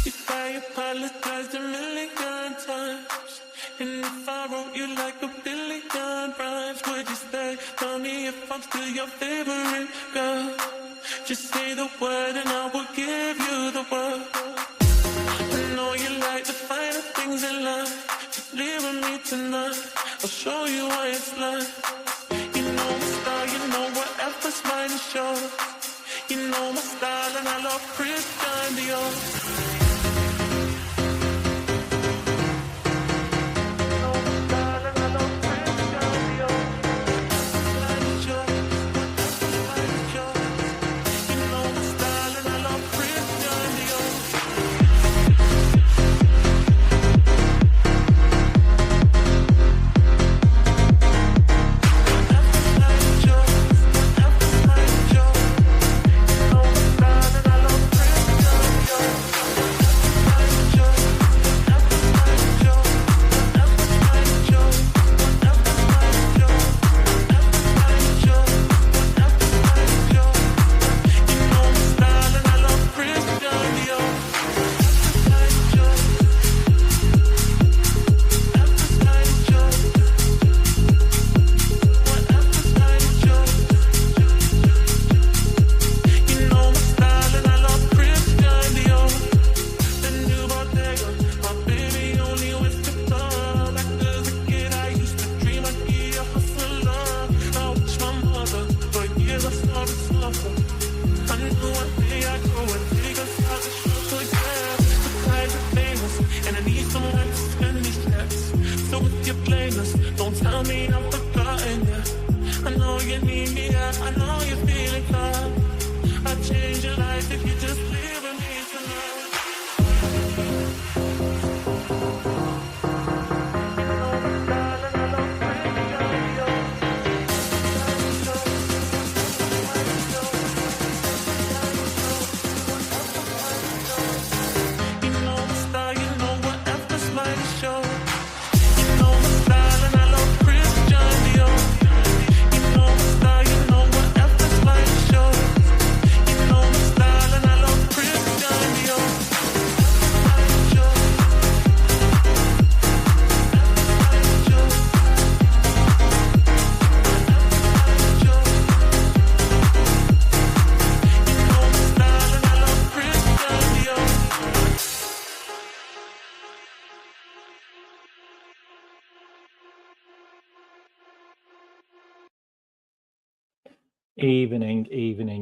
If I apologized a million times, and if I wrote you like a billion rhymes, would you stay? Tell me if I'm still your favorite girl. Just say the word and I will give you the world. I know you like the finer things in life. Just live with me tonight. I'll show you what it's like. You know my style, you know whatever's mine is yours. You know my style and I love Christian Dior.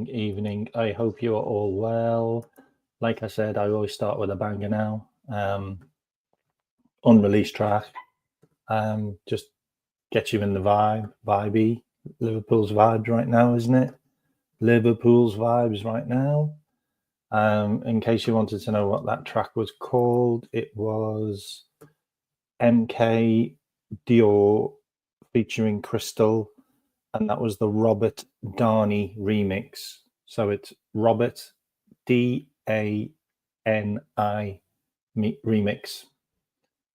Evening. I hope you are all well. Like I said, I always start with a banger now. Unreleased track. Just get you in the vibey. Liverpool's vibes right now, isn't it? Liverpool's vibes right now. In case you wanted to know what that track was called, it was MK Dior featuring Crystal. And that was the Robert Darney remix. So it's Robert Dani remix.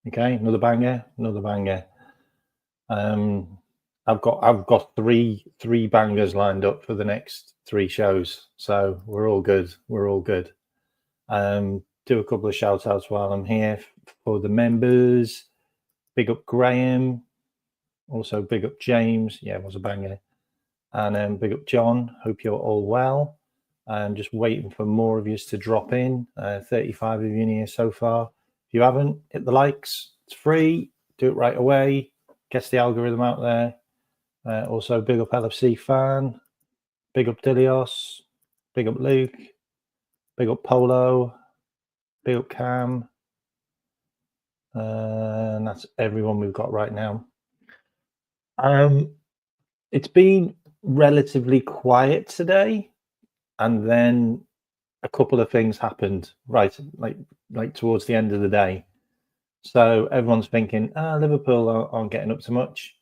Okay, another banger. I've got three bangers lined up for the next 3 shows. So we're all good. Do a couple of shout outs while I'm here for the members. Big up Graham. Also, big up James. Yeah, it was a banger. And big up John. Hope you're all well. I'm just waiting for more of you to drop in. 35 of you in here so far. If you haven't, hit the likes. It's free. Do it right away. Gets the algorithm out there. Also, big up LFC fan. Big up Dilios. Big up Luke. Big up Polo. Big up Cam. And that's everyone we've got right now. It's been relatively quiet today, and then a couple of things happened like towards the end of the day. So everyone's thinking, Liverpool aren't getting up to much,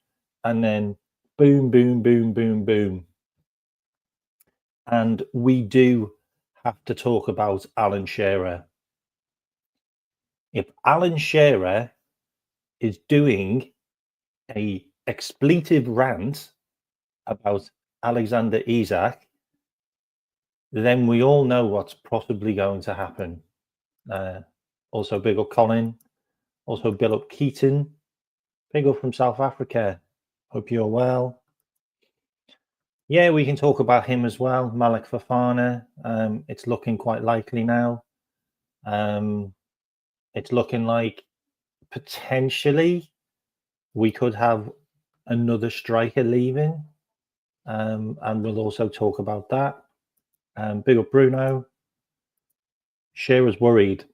and then boom. And we do have to talk about Alan Shearer. If Alan Shearer is doing a expletive rant about Alexander Isak, then we all know what's possibly going to happen. Also, big up Colin. Also, big up Keaton. Big up from South Africa. Hope you're well. Yeah, we can talk about him as well. Malik Fofana. It's looking quite likely now. It's looking like potentially we could have another striker leaving. And we'll also talk about that. Big up Bruno. Shearer's worried.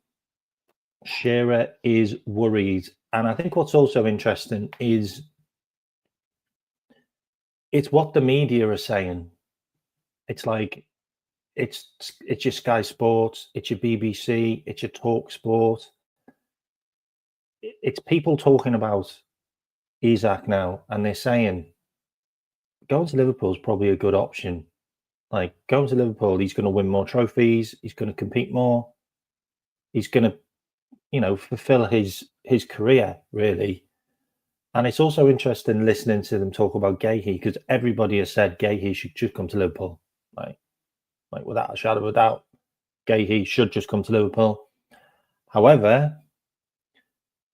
Shearer is worried. And I think what's also interesting is it's what the media are saying. It's like it's your Sky Sports, it's your BBC, it's your Talk Sport. It's people talking about Isak now, and they're saying going to Liverpool is probably a good option. Like going to Liverpool, he's going to win more trophies, he's going to compete more, he's going to, fulfill his career really. And it's also interesting listening to them talk about Gahey, because everybody has said Gahey should just come to Liverpool. Like without a shadow of a doubt, Gahey should just come to Liverpool. However,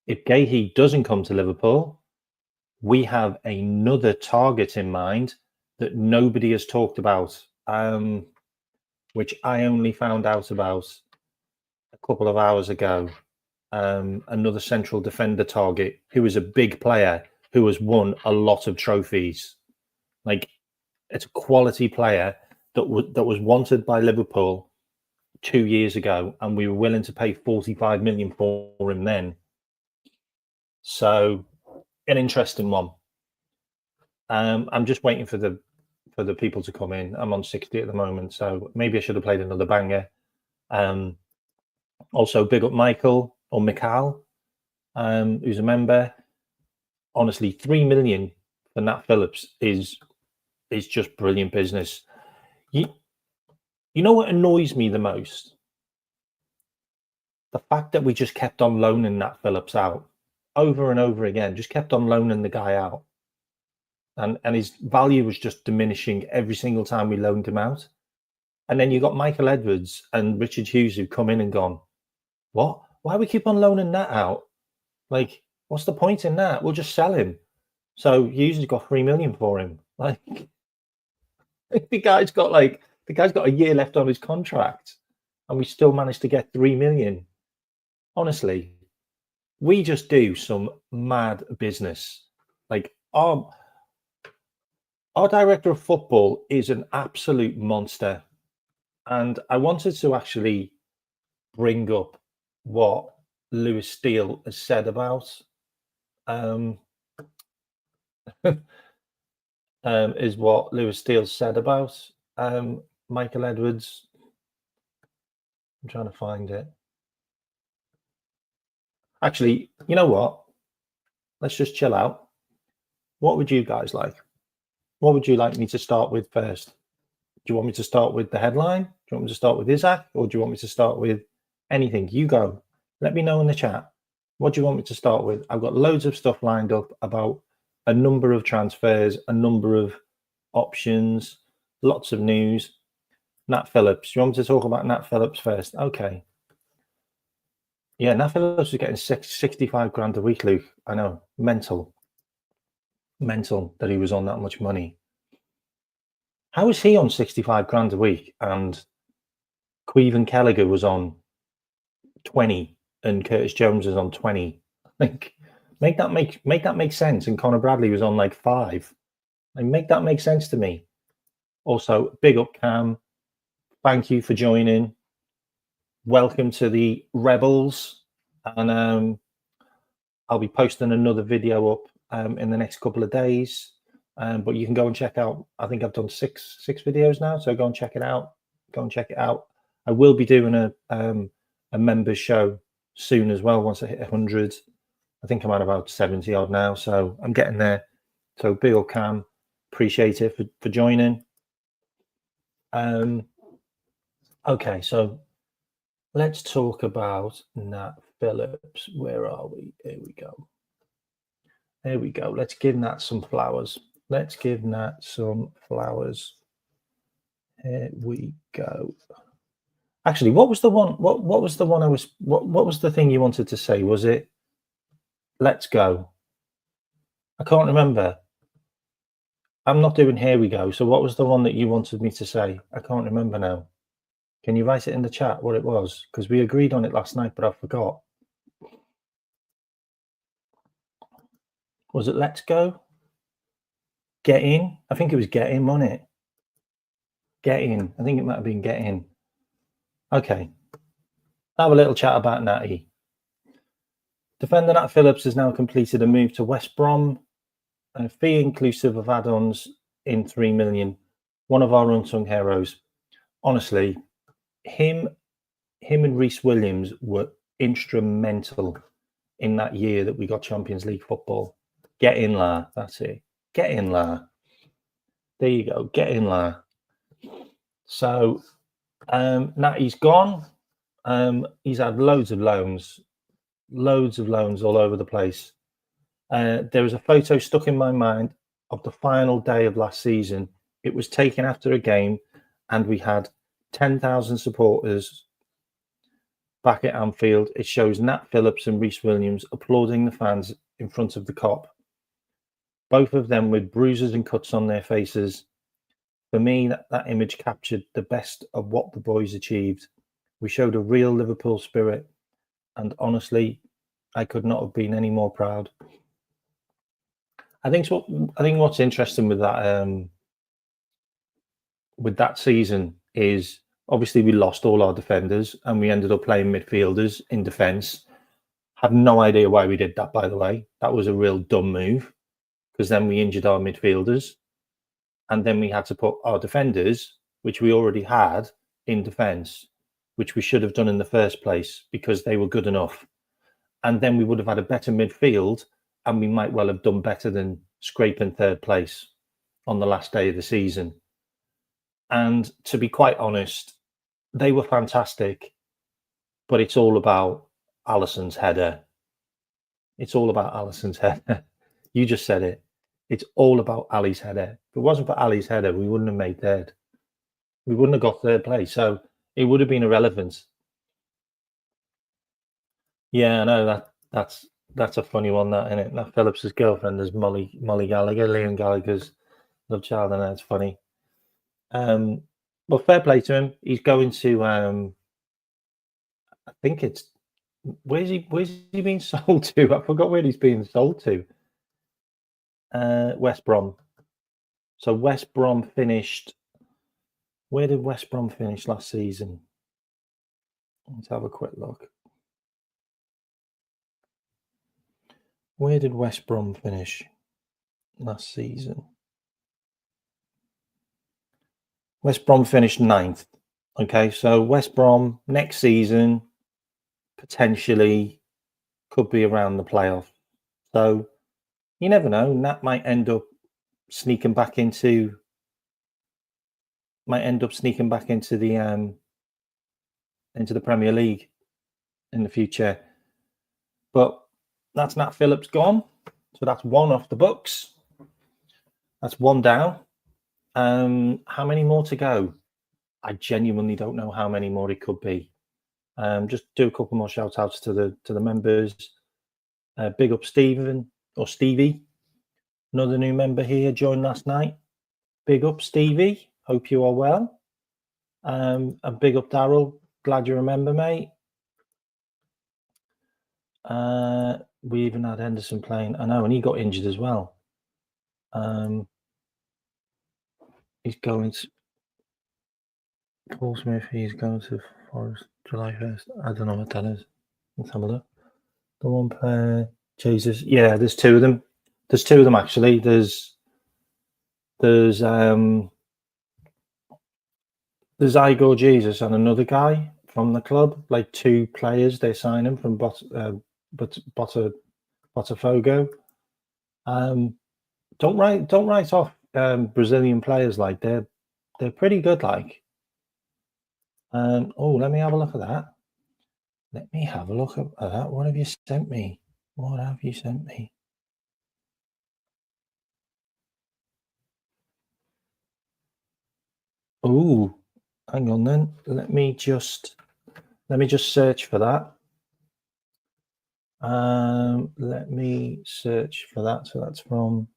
if Gahey doesn't come to Liverpool, we have another target in mind that nobody has talked about, which I only found out about a couple of hours ago. Another central defender target who is a big player who has won a lot of trophies. Like, it's a quality player that was wanted by Liverpool 2 years ago, and we were willing to pay 45 million for him then. So, an interesting one. I'm just waiting for the people to come in. I'm on 60 at the moment, so maybe I should have played another banger. Also, big up Michael or Mikhail, who's a member. Honestly, 3 million for Nat Phillips is just brilliant business. You know what annoys me the most? The fact that we just kept on loaning Nat Phillips out over and over again, just kept on loaning the guy out. And his value was just diminishing every single time we loaned him out. And then you got Michael Edwards and Richard Hughes who've come in and gone, what? Why we keep on loaning that out? Like, what's the point in that? We'll just sell him. So Hughes has got 3 million for him. Like, the guy's got a year left on his contract, and we still managed to get 3 million. Honestly, we just do some mad business. Like, our director of football is an absolute monster. And I wanted to actually bring up what Lewis Steele has said about is what Lewis Steele said about Michael Edwards. I'm trying to find it. Actually, you know what? Let's just chill out. What would you guys like? What would you like me to start with first? Do you want me to start with the headline? Do you want me to start with Isak? Or do you want me to start with anything? You go. Let me know in the chat. What do you want me to start with? I've got loads of stuff lined up about a number of transfers, a number of options, lots of news. Nat Phillips. You want me to talk about Nat Phillips first? Okay. Yeah, Nat Phillips is getting 65 grand a week, Luke. I know. Mental that he was on that much money. How is he on 65 grand a week and Queven Kelleher was on 20 and Curtis Jones is on 20? Like, make that make sense. And Connor Bradley was on like 5. Like, make that make sense to me. Also, big up Cam. Thank you for joining. Welcome to the Rebels. And I'll be posting another video up in the next couple of days. But you can go and check out. I think I've done six videos now, so go and check it out. Go and check it out. I will be doing a members show soon as well. Once I hit 100, I think I'm at about 70 odd now, so I'm getting there. So big ol' Cam, appreciate it for joining. Okay, so let's talk about Nat Phillips. Where are we? Here we go. There we go. Let's give Nat some flowers. Let's give Nat some flowers. Here we go. Actually, what was the one? What was the one I was? What was the thing you wanted to say? Was it "Let's go"? I can't remember. I'm not doing "Here we go." So what was the one that you wanted me to say? I can't remember now. Can you write it in the chat what it was? Because we agreed on it last night, but I forgot. Was it "Let's go"? Get in? I think it was "Get in," wasn't it? Get in. I think it might have been "Get in." Okay. Have a little chat about Natty. Defender Nat Phillips has now completed a move to West Brom, a fee inclusive of add-ons in 3 million. One of our unsung heroes. Honestly, him and Reece Williams were instrumental in that year that we got Champions League football. Get in, La. That's it. Get in, La. There you go. Get in, La. So, Natty's gone. He's had loads of loans all over the place. There was a photo stuck in my mind of the final day of last season. It was taken after a game, and we had 10,000 supporters back at Anfield. It shows Nat Phillips and Reece Williams applauding the fans in front of the Kop. Both of them with bruises and cuts on their faces. For me, that image captured the best of what the boys achieved. We showed a real Liverpool spirit, and honestly, I could not have been any more proud. I think what's interesting with that season is obviously we lost all our defenders and we ended up playing midfielders in defence. Have no idea why we did that, by the way. That was a real dumb move because then we injured our midfielders and then we had to put our defenders, which we already had, in defence, which we should have done in the first place because they were good enough. And then we would have had a better midfield and we might well have done better than scraping third place on the last day of the season. And to be quite honest, they were fantastic, but it's all about Alisson's header. It's all about Alisson's header. You just said it. It's all about Ali's header. If it wasn't for Ali's header, we wouldn't have made third. We wouldn't have got third place. So it would have been irrelevant. Yeah, I know that's a funny one, that, isn't it? Nat Phillips' girlfriend is Molly Gallagher, Liam Gallagher's love child, and that's funny. But fair play to him. He's going to I think it's where's he being sold to? I forgot where he's being sold to. West Brom. So West Brom finished. Where did West Brom finish last season? Let's have a quick look. Where did West Brom finish last season? West Brom finished 9th. Okay, so West Brom next season potentially could be around the playoff. So you never know. Nat might end up sneaking back into the Premier League in the future. But that's Nat Phillips gone. So that's one off the books. That's one down. How many more to go? I genuinely don't know how many more it could be. Just do a couple more shout outs to the members. Big up Stephen or Stevie, another new member here, joined last night. Big up Stevie, hope you are well. And big up Daryl, glad you remember, mate. We even had Henderson playing, I know, and he got injured as well. He's going to Paul Smith. He's going to Forest July 1st. I don't know what that is. Let's have a look. The one player, Jesus. Yeah, there's two of them. There's two of them actually. There's Igor Jesus and another guy from the club, like two players. They sign him from Botafogo. Don't write off Brazilian players. Like they're pretty good. Like, oh, let me have a look at that. Let me have a look at that. What have you sent me? What have you sent me? Oh, hang on then. Let me just search for that. Let me search for that. So that's from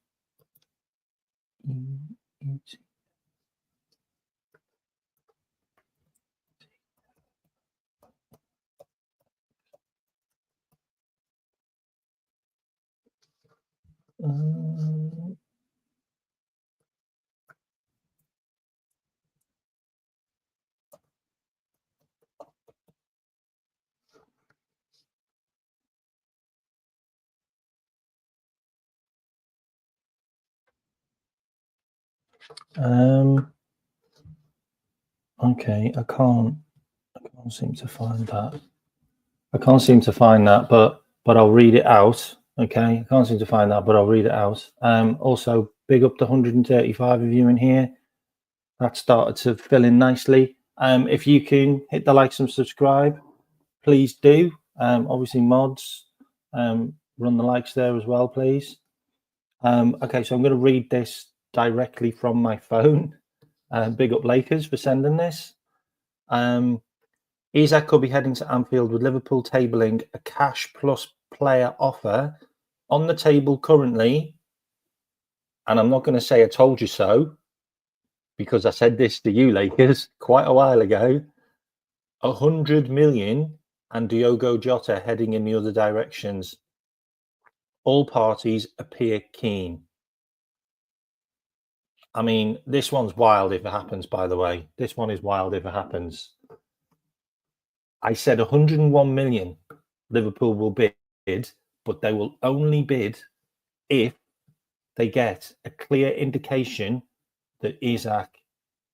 okay, I can't seem to find that. I can't seem to find that, but I'll read it out. Okay, I can't seem to find that, but I'll read it out. Also, big up to 135 of you in here. That started to fill in nicely. If you can hit the likes and subscribe, please do. Obviously, mods, run the likes there as well, please. Okay, so I'm going to read this directly from my phone. Big up Lakers for sending this. Isak could be heading to Anfield with Liverpool tabling a cash plus player offer on the table currently. And I'm not going to say I told you so, because I said this to you, Lakers, quite a while ago. 100 million and Diogo Jota heading in the other directions. All parties appear keen. I mean, this one's wild if it happens, by the way. This one is wild if it happens. I said 101 million Liverpool will bid, but they will only bid if they get a clear indication that Isak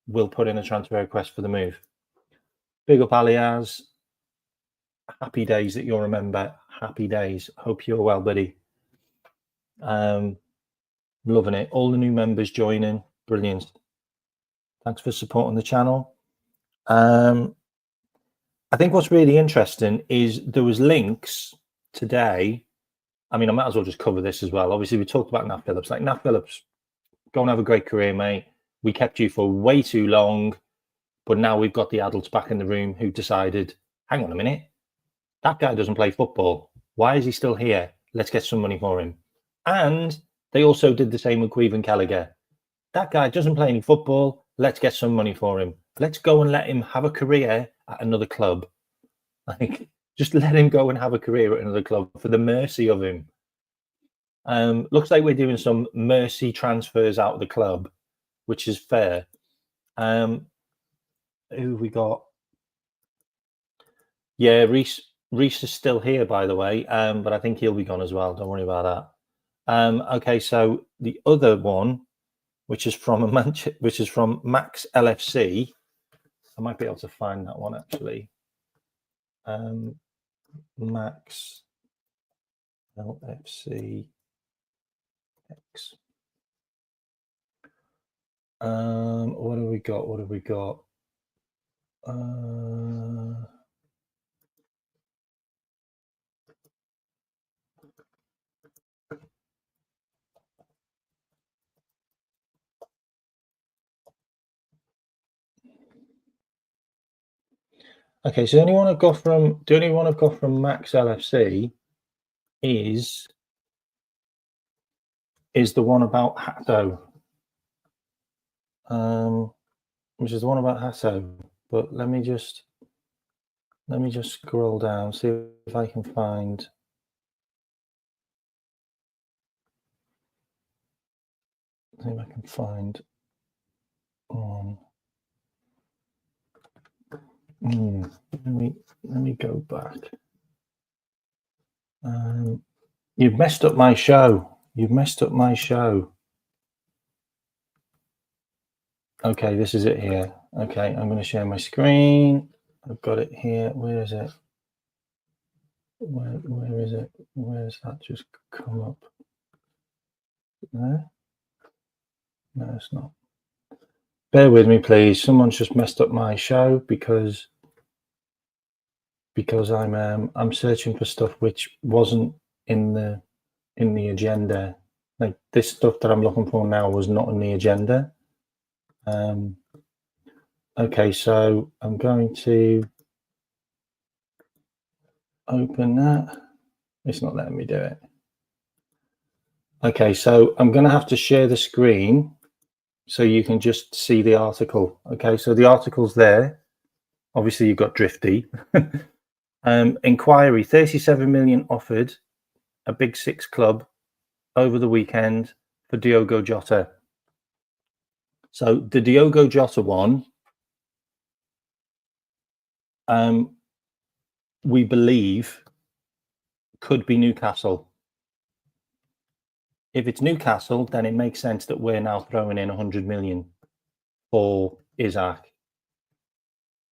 will put in a transfer request for the move. Big up Alias. Happy days that you'll remember. Happy days. Hope you're well, buddy. Loving it. All the new members joining. Brilliant. Thanks for supporting the channel. I think what's really interesting is there was links today. I mean, I might as well just cover this as well. Obviously, we talked about Nat Phillips. Like, Nat Phillips, go and have a great career, mate. We kept you for way too long, but now we've got the adults back in the room who decided, hang on a minute, that guy doesn't play football. Why is he still here? Let's get some money for him. And they also did the same with Queven Gallagher. That guy doesn't play any football. Let's get some money for him. Let's go and let him have a career at another club. Like, just let him go and have a career at another club for the mercy of him. Looks like we're doing some mercy transfers out of the club, which is fair. Who we got? Yeah, Reece is still here, by the way, but I think he'll be gone as well. Don't worry about that. Okay, so the other one, which is from Max LFC. I might be able to find that one actually. Max LFC X. What have we got? What have we got? Okay, so the only one I've got from Max LFC is the one about Hato, which is the one about Hato. But let me just scroll down, see if I can find. See if I can find. Let me go back. You've messed up my show. You've messed up my show. Okay, this is it here. Okay, I'm going to share my screen. I've got it here. Where is it? Where is it? Where's that just come up? There? No, it's not. Bear with me, please. Someone's just messed up my show because I'm searching for stuff which wasn't in the agenda. Like, this stuff that I'm looking for now was not in the agenda. Okay, so I'm going to open that. It's not letting me do it. Okay, so I'm going to have to share the screen so you can just see the article. Okay, so the article's there. Obviously, you've got Drifty. Inquiry, 37 million offered a Big Six club over the weekend for Diogo Jota. So the Diogo Jota one, we believe could be Newcastle. If it's Newcastle, then it makes sense that we're now throwing in 100 million for Isak,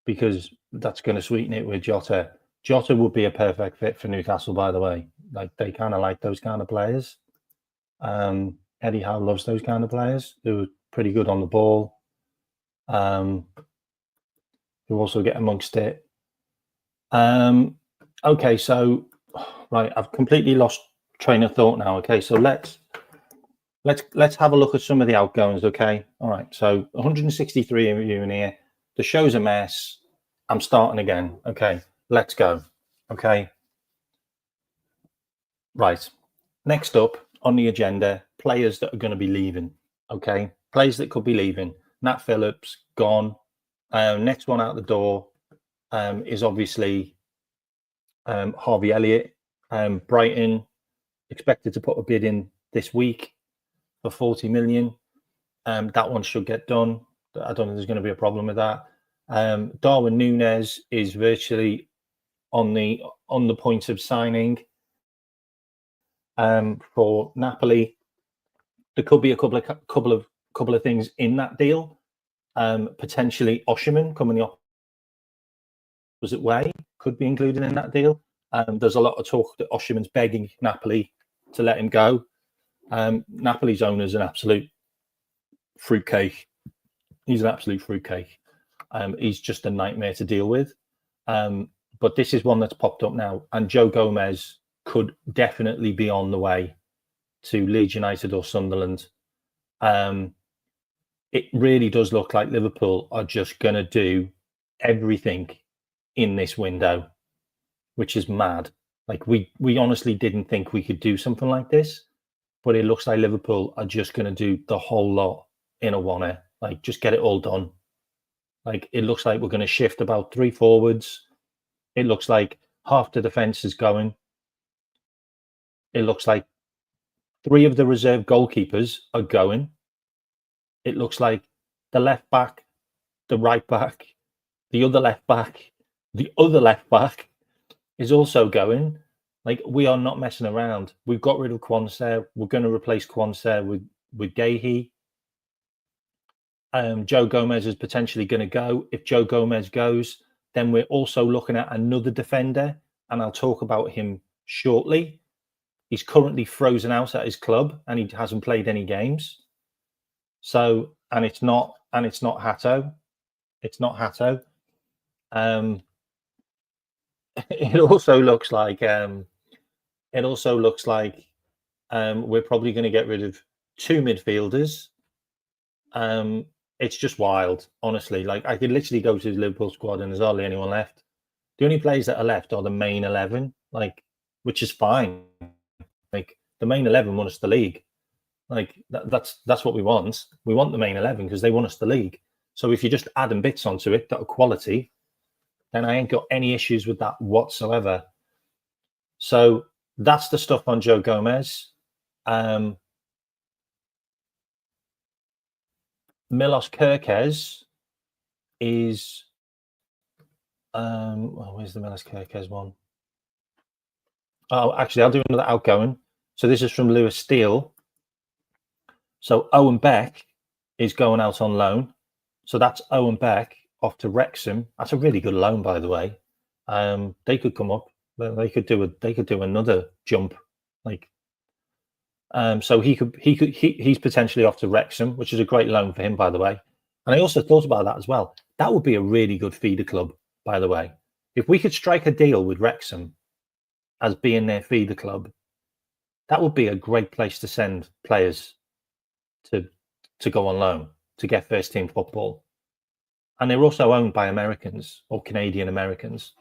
because that's going to sweeten it with Jota. Jota would be a perfect fit for Newcastle, by the way. Like, they kind of like those kind of players. Eddie Howe loves those kind of players who are pretty good on the ball, who also get amongst it. Okay, so right, I've completely lost train of thought now. Okay, so let's have a look at some of the outgoings. Okay, all right. So 163 of you in here. The show's a mess. I'm starting again. Okay, let's go. Okay, right. Next up on the agenda, players that are going to be leaving. Okay, players that could be leaving. Nat Phillips gone. Next one out the door is obviously Harvey Elliott. Brighton expected to put a bid in this week for 40 million. That one should get done. I don't think there's going to be a problem with that. Darwin Núñez is virtually on the point of signing for Napoli. There could be a couple of things in that deal. Potentially Osimhen coming the opposite way could be included in that deal. There's a lot of talk that Osimhen's begging Napoli to let him go. Napoli's owner's an absolute fruitcake. He's an absolute fruitcake. He's just a nightmare to deal with. But this is one that's popped up now, and Joe Gomez could definitely be on the way to Leeds United or Sunderland. It really does look like Liverpool are just going to do everything in this window, which is mad. Like, we honestly didn't think we could do something like this, but it looks like Liverpool are just going to do the whole lot in a one-er. Like, just get it all done. Like, it looks like we're going to shift about 3 forwards. It looks like half the defence is going. It looks like 3 of the reserve goalkeepers are going. It looks like the left back, the right back, the other left back is also going. Like, we are not messing around. We've got rid of Quansah. We're going to replace Quansah with Gahey. Joe Gomez is potentially going to go. If Joe Gomez goes, then we're also looking at another defender, and I'll talk about him shortly. He's currently frozen out at his club, and he hasn't played any games. So, and it's not Hato. It's not Hato. It also looks like we're probably going to get rid of 2 midfielders. It's just wild, honestly. Like, I could literally go to the Liverpool squad and there's hardly anyone left. The only players that are left are the main 11, like, which is fine. Like, the main 11 won us the league. Like, that's what we want. We want the main 11 because they won us the league. So if you're just adding bits onto it that are quality, then I ain't got any issues with that whatsoever. So that's the stuff on Joe Gomez. Milos Kerkez is where's the Milos Kerkez one? Oh, actually, I'll do another outgoing. So this is from Lewis Steele. So Owen Beck is going out on loan. So that's Owen Beck off to Wrexham. That's a really good loan, by the way. They could come up. They could do another jump. Like, so he's potentially off to Wrexham, which is a great loan for him, by the way. And I also thought about that as well. That would be a really good feeder club, by the way. If we could strike a deal with Wrexham as being their feeder club, that would be a great place to send players to go on loan to get first team football. and they're also owned by Americans or Canadian Americans.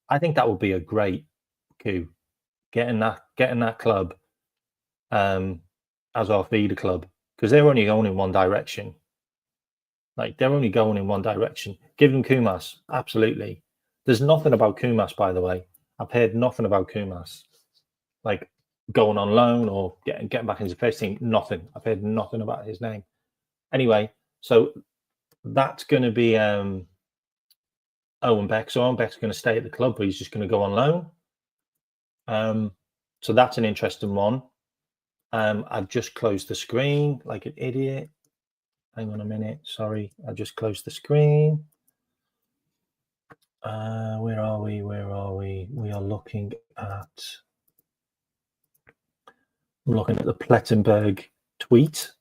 I think that would be a great coup, getting that club as our feeder club, because they're only going in one direction. Like, they're only going in one direction. Give them Kumas, absolutely. There's nothing about Kumas, by the way. I've heard nothing about Kumas, like going on loan or getting back into the first team. Nothing. I've heard nothing about his name. Anyway, so that's going to be Owen Beck. So Owen Beck's going to stay at the club, but he's just going to go on loan. So that's an interesting one. I've just closed the screen like an idiot. Hang on a minute. Sorry, I just closed the screen. Where are we? We are looking at the Plettenberg tweet.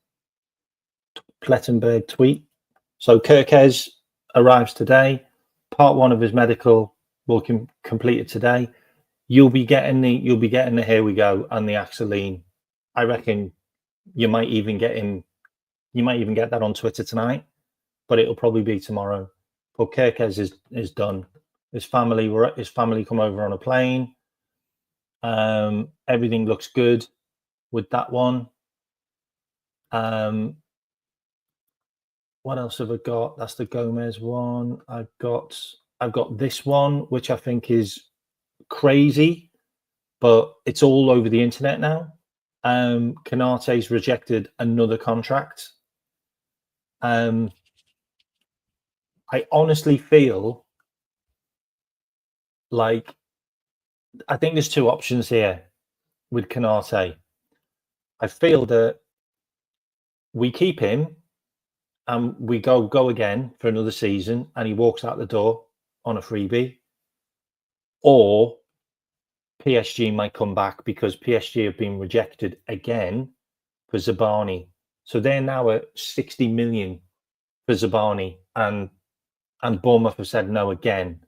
So Kirkez arrives today. Part 1 of his medical will complete it today. You'll be getting the here we go and the Axeline. I reckon you might even get him. You might even get that on Twitter tonight, but it'll probably be tomorrow. But Kirkez is done. His family come over on a plane. Everything looks good with that one. What else have I got? That's the Gomez one. I've got this one, which I think is crazy, but it's all over the internet now. Canate's rejected another contract. I honestly feel like I think there's two options here with Canate. I feel that we keep him and we go again for another season and he walks out the door on a freebie, or PSG might come back because PSG have been rejected again for Zabani. So they're now at 60 million for Zabani, and Bournemouth have said no again.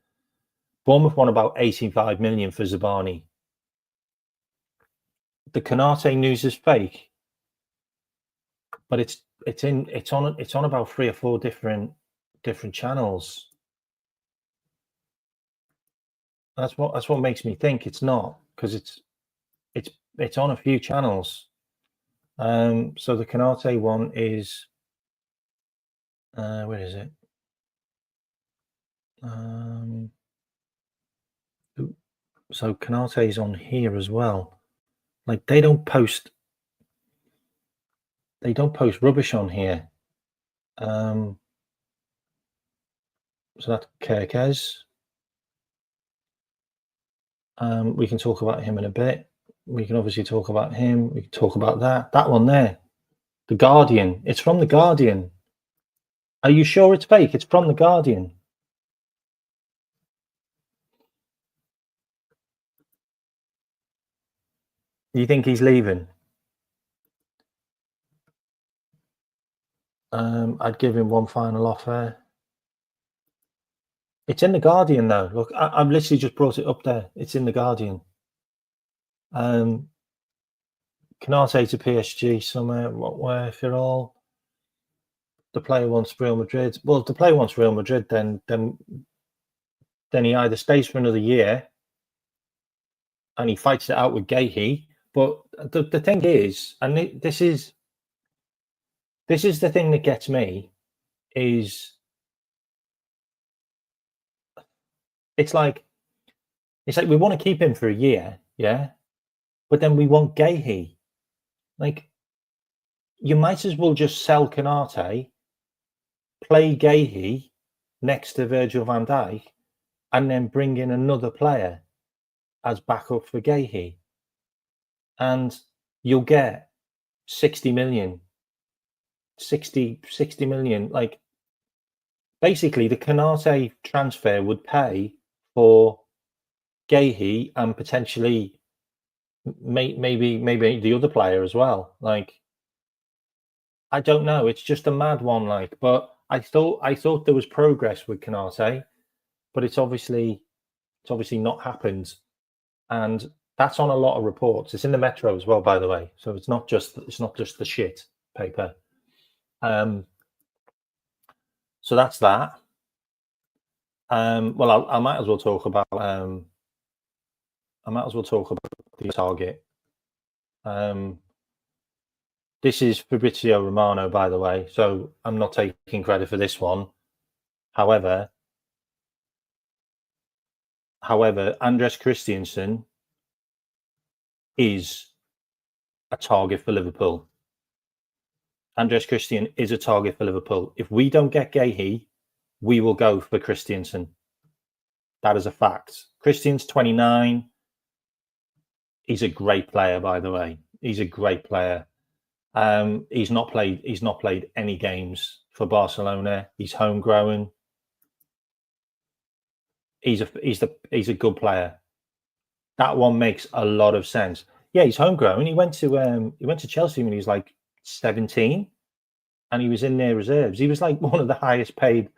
Bournemouth won about 85 million for Zabani. The Canate news is fake, but it's on about 3 or 4 different channels. That's what makes me think it's not, because it's on a few channels. So the Canate one is where is it? So Canate is on here as well. Like, they don't post rubbish on here. So that's Kirkez. We can talk about him in a bit. We can obviously talk about him. We can talk about that one there. The Guardian. It's from the Guardian. Are you sure it's fake? It's from the Guardian. You think he's leaving? I'd give him one final offer. It's in the Guardian, though. Look, I've literally just brought it up there. It's in the Guardian. Canate to PSG somewhere. Where if you're all the player wants Real Madrid. Well, if the player wants Real Madrid, then he either stays for another year and he fights it out with Gahey. But the thing is, and this is the thing that gets me, is it's like we want to keep him for a year, yeah, but then we want Gahey. Like, you might as well just sell Canate, play Gahey next to Virgil van Dijk, and then bring in another player as backup for Gahey, and you'll get 60 million. Like, basically the Canate transfer would pay for Gahey and potentially maybe the other player as well. Like, I don't know. It's just a mad one. Like, but I thought there was progress with Canate, but it's obviously not happened, and that's on a lot of reports. It's in the Metro as well, by the way. So it's not just the shit paper. So that's that. Well, I might as well talk about the target. This is Fabrizio Romano, by the way, so I'm not taking credit for this one. However, Andres Christensen is a target for Liverpool. Andres Christensen is a target for Liverpool. If we don't get Guéhi, we will go for Christensen. That is a fact. Christensen's 29. He's a great player, by the way. He's a great player. He's not played any games for Barcelona. He's homegrown. He's a good player. That one makes a lot of sense. Yeah, he's homegrown. He went to Chelsea when he was like 17, and he was in their reserves. He was like one of the highest paid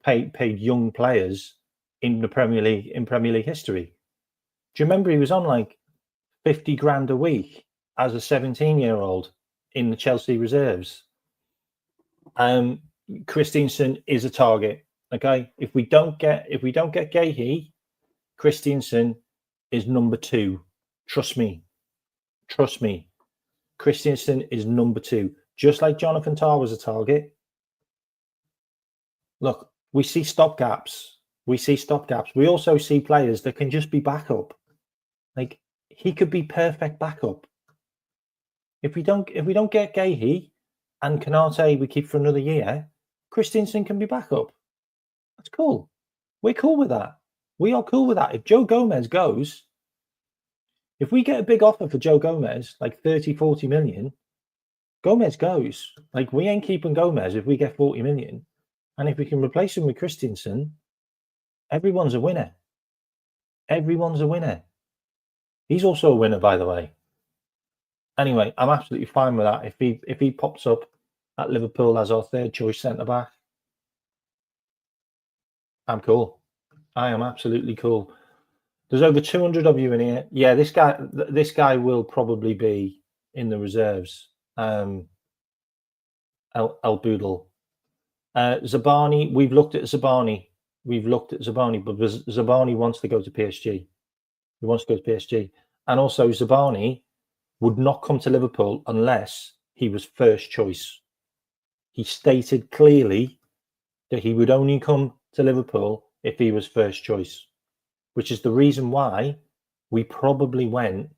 young players in the Premier League history. Do you remember he was on like 50 grand a week as a 17-year-old in the Chelsea reserves? Christensen is a target. Okay, if we don't get Guéhi, Christensen is number 2. Trust me. Christensen is number 2. Just like Jonathan Tah was a target. Look, we see stopgaps. We also see players that can just be backup. Like, he could be perfect backup. If we don't get Guéhi and Canate we keep for another year, Christensen can be backup. That's cool. We're cool with that. We are cool with that. If Joe Gomez goes, if we get a big offer for Joe Gomez, like 30, 40 million, Gomez goes. Like, we ain't keeping Gomez if we get 40 million. And if we can replace him with Christensen, everyone's a winner. Everyone's a winner. He's also a winner, by the way. Anyway, I'm absolutely fine with that. If he pops up at Liverpool as our third choice centre back, I'm cool. I am absolutely cool. There's over 200 of you in here. Yeah, this guy will probably be in the reserves. El Boodle. Zabani, we've looked at Zabani. But Zabani wants to go to PSG. He wants to go to PSG. And also Zabani would not come to Liverpool unless he was first choice. He stated clearly that he would only come to Liverpool if he was first choice, which is the reason why we probably went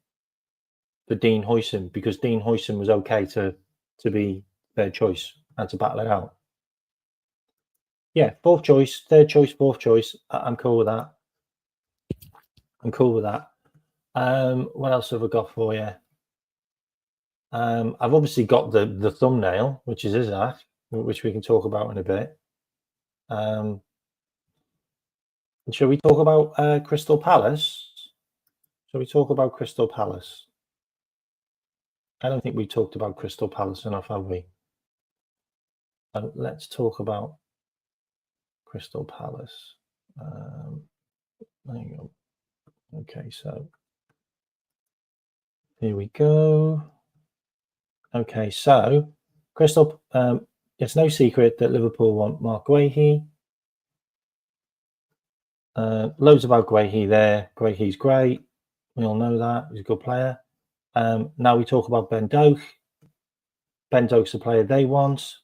for Dean Huijsen, because Dean Huijsen was okay to be third choice and to battle it out. Yeah, fourth choice, third choice, fourth choice. I'm cool with that. What else have I got for you? I've obviously got the thumbnail, which is Isak, which we can talk about in a bit. Shall we talk about Crystal Palace? I don't think we talked about Crystal Palace enough, have we? Let's talk about Crystal Palace. There you go. Okay, so here we go. Okay, so Crystal, it's no secret that Liverpool want Mark Guéhi. Loads about Guéhi there. Guéhi's great. We all know that. He's a good player. Now we talk about Ben Doak. Ben Doak's the player they want.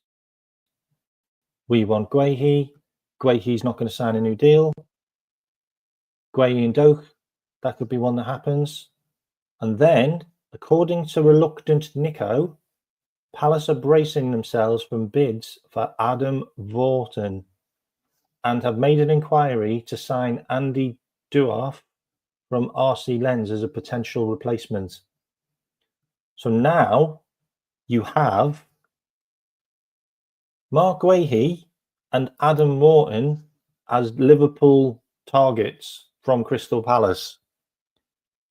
We want Guéhi. Guéhi's not going to sign a new deal. Guéhi and Doak, that could be one that happens. And then, according to Reluctant Nico, Palace are bracing themselves from bids for Adam Wharton and have made an inquiry to sign Andy Duaf from RC Lens as a potential replacement. So now you have Mark Guéhi and Adam Wharton as Liverpool targets from Crystal Palace.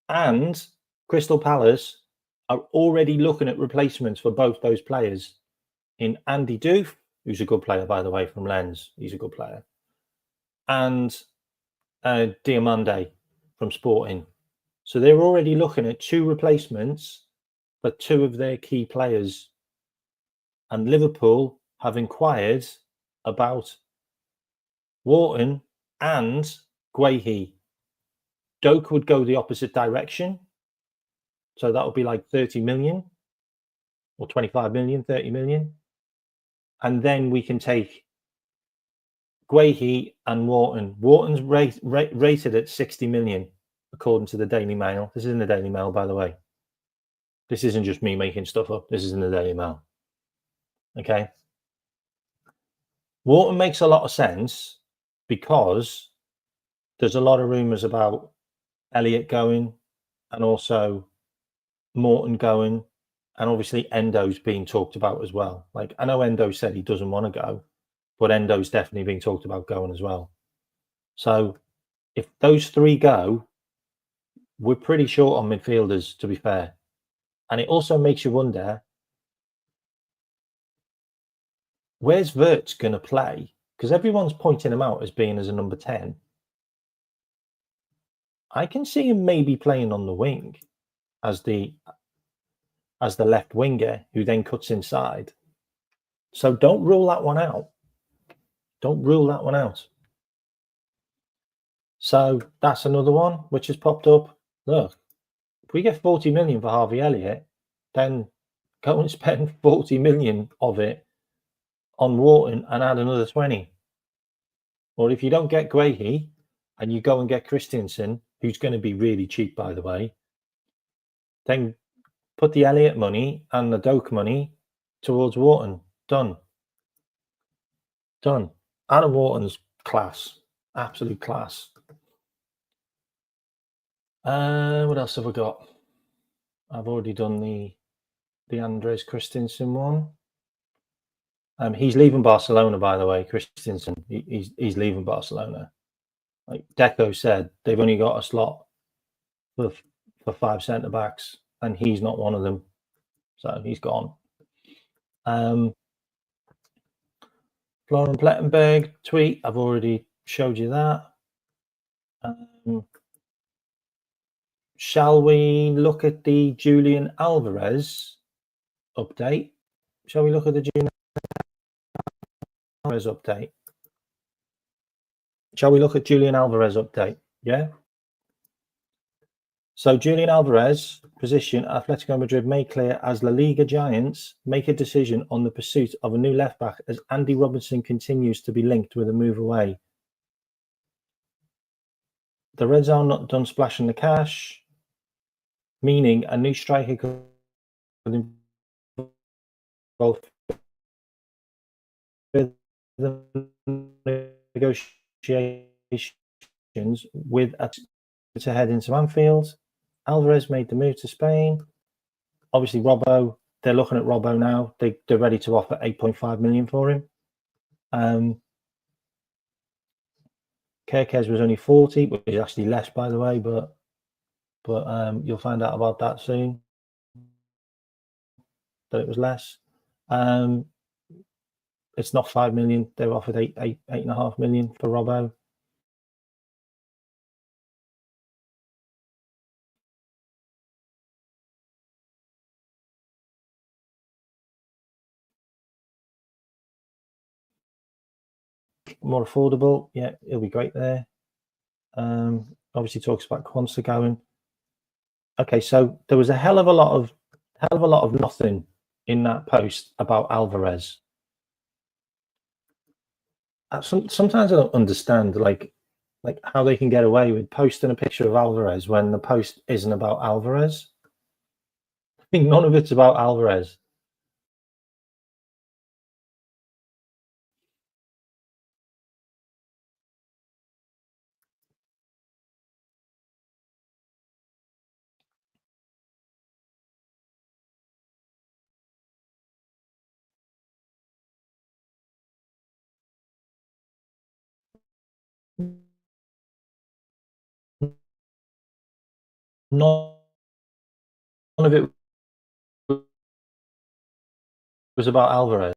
And Crystal Palace are already looking at replacements for both those players in Andy Doof, who's a good player, by the way, from Lens. He's a good player. And Diamande from Sporting. So they're already looking at 2 replacements for 2 of their key players. And Liverpool have inquired about Wharton and Guehi. Doak would go the opposite direction. So that would be like 30 million or 25 million, 30 million. And then we can take Guehi and Wharton. Wharton's rated at 60 million, according to the Daily Mail. This is in the Daily Mail, by the way. This isn't just me making stuff up. This is in the Daily Mail. Okay. Wharton makes a lot of sense because there's a lot of rumours about Elliott going and also Morton going, and obviously Endo's being talked about as well. Like, I know Endo said he doesn't want to go, but Endo's definitely being talked about going as well. So if those three go, we're pretty short on midfielders, to be fair. And it also makes you wonder, where's Wirtz going to play? Because everyone's pointing him out as being as a number 10. I can see him maybe playing on the wing as the left winger who then cuts inside. So don't rule that one out. Don't rule that one out. So that's another one which has popped up. Look, if we get 40 million for Harvey Elliott, then go and spend 40 million of it on Wharton and add another 20. Or if you don't get Guehi and you go and get Christensen, who's going to be really cheap, by the way, then put the Elliott money and the Doak money towards Wharton. Done. Done. Adam Wharton's class. Absolute class. What else have we got? I've already done the Andres Christensen one. He's leaving Barcelona, by the way. Christensen, he's leaving Barcelona. Like Deco said, they've only got a slot for 5 centre backs, and he's not one of them, so he's gone. Florian Plettenberg tweet, I've already showed you that. Shall we look at the Julian Alvarez update? Shall we look at the Julian Alvarez update? Shall we look at Julian Alvarez update? Yeah. So Julian Alvarez position, Atletico Madrid made clear as La Liga giants make a decision on the pursuit of a new left back as Andy Robertson continues to be linked with a move away. The Reds are not done splashing the cash, meaning a new striker could involve further negotiations with a to head into Anfield. Alvarez made the move to Spain. Obviously, Robbo, they're looking at Robbo now. They're ready to offer 8.5 million for him. Kerkez was only 40, which is actually less, by the way, but you'll find out about that soon. That it was less. It's not 5 million. They were offered 8.5 million for Robbo. More affordable, yeah, it'll be great there. Obviously talks about Quanta going. Okay, so there was a hell of a lot of nothing in that post about Alvarez. Sometimes I don't understand like how they can get away with posting a picture of Alvarez when the post isn't about Alvarez. I think none of it's about Alvarez. None of it was about Alvarez.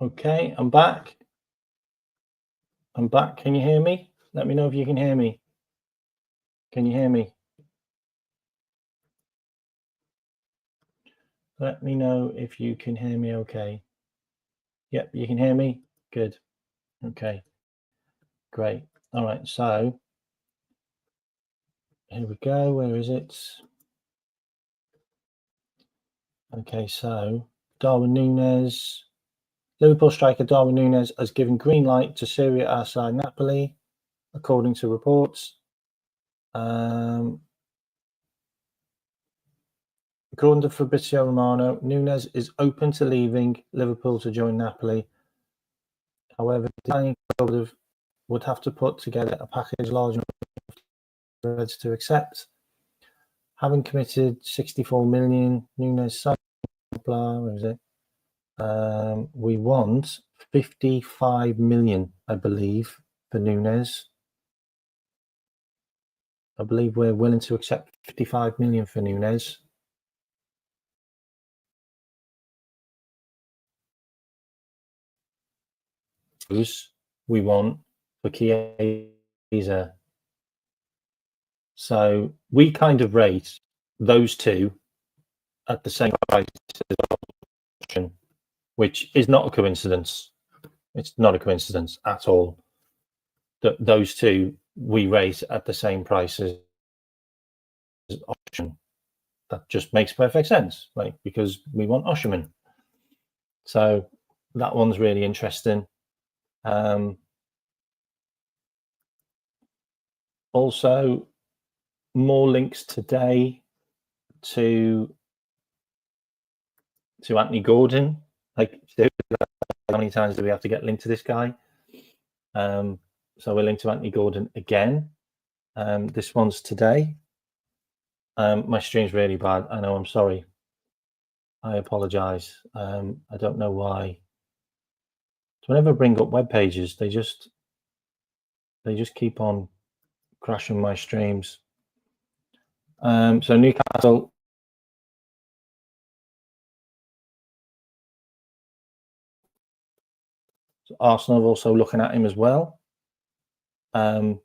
Okay, I'm back. I'm back. Can you hear me? Let me know if you can hear me. Can you hear me? Let me know if you can hear me okay. Yep, you can hear me? Good. Okay, great. All right, so here we go. Where is it? Okay, so Darwin Núñez, Liverpool striker Darwin Núñez has given green light to Serie A side Napoli, according to reports. According to Fabrizio Romano, Núñez is open to leaving Liverpool to join Napoli. However, the Italian club would have to put together a package large enough for Reds to accept. Having committed 64 million, Núñez signed, where is it? We want 55 million, I believe, for Núñez. I believe we're willing to accept 55 million for Núñez. We want for Chiesa. So we kind of rate those two at the same price as option, which is not a coincidence. It's not a coincidence at all that those two we rate at the same price as option. That just makes perfect sense, right? Because we want Osherman. So that one's really interesting. Also, more links today to Anthony Gordon. Like, how many times do we have to get linked to this guy? So we're linked to Anthony Gordon again. This one's today. My stream's really bad. I know. I'm sorry. I apologize. I don't know why. So whenever I bring up web pages, they just keep on crashing my streams. So Newcastle. Arsenal are also looking at him as well. And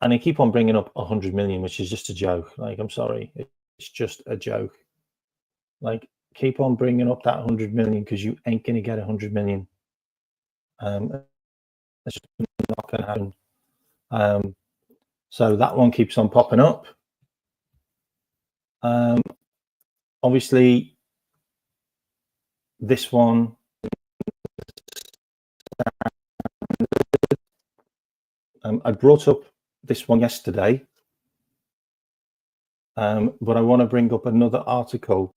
they keep on bringing up 100 million, which is just a joke. Like, I'm sorry. It's just a joke. Like, keep on bringing up that 100 million because you ain't going to get 100 million. It's just not going to happen. So that one keeps on popping up. Obviously, this one. I brought up this one yesterday, but I want to bring up another article.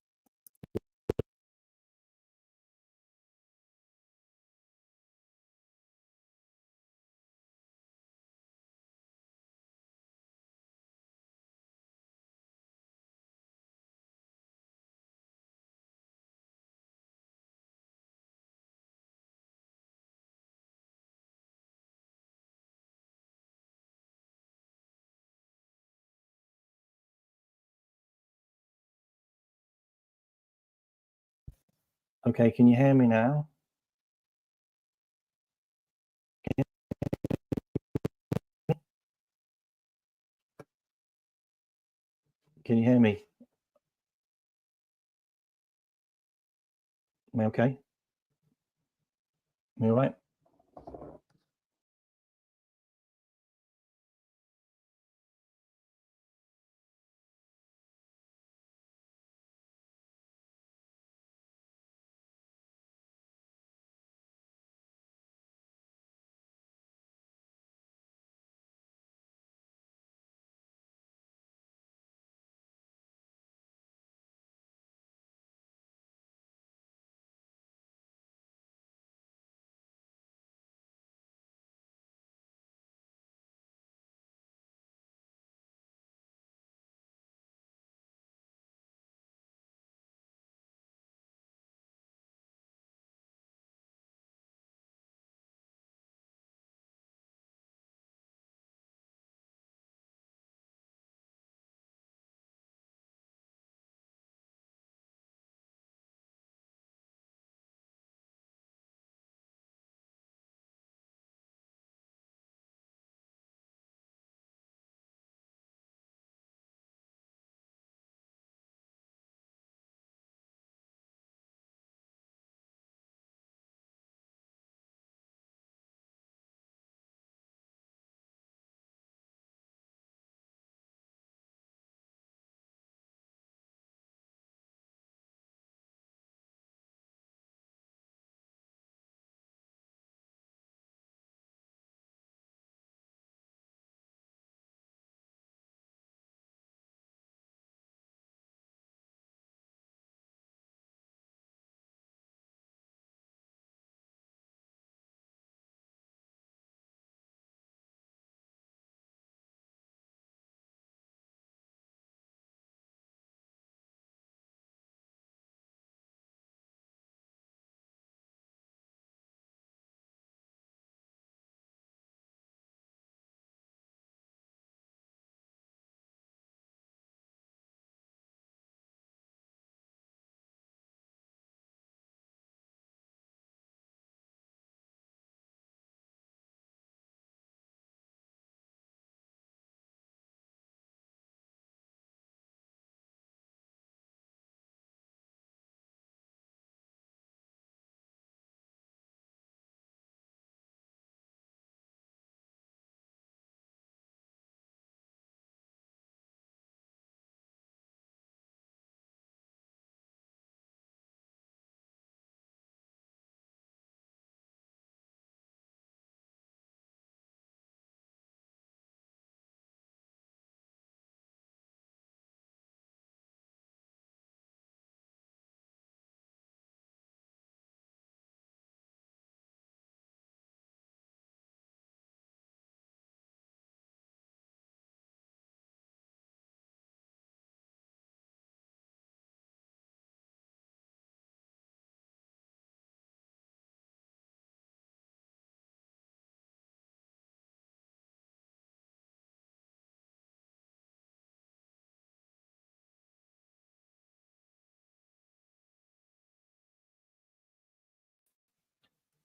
Okay, can you hear me now? Can you hear me? Am I okay? Am I all right?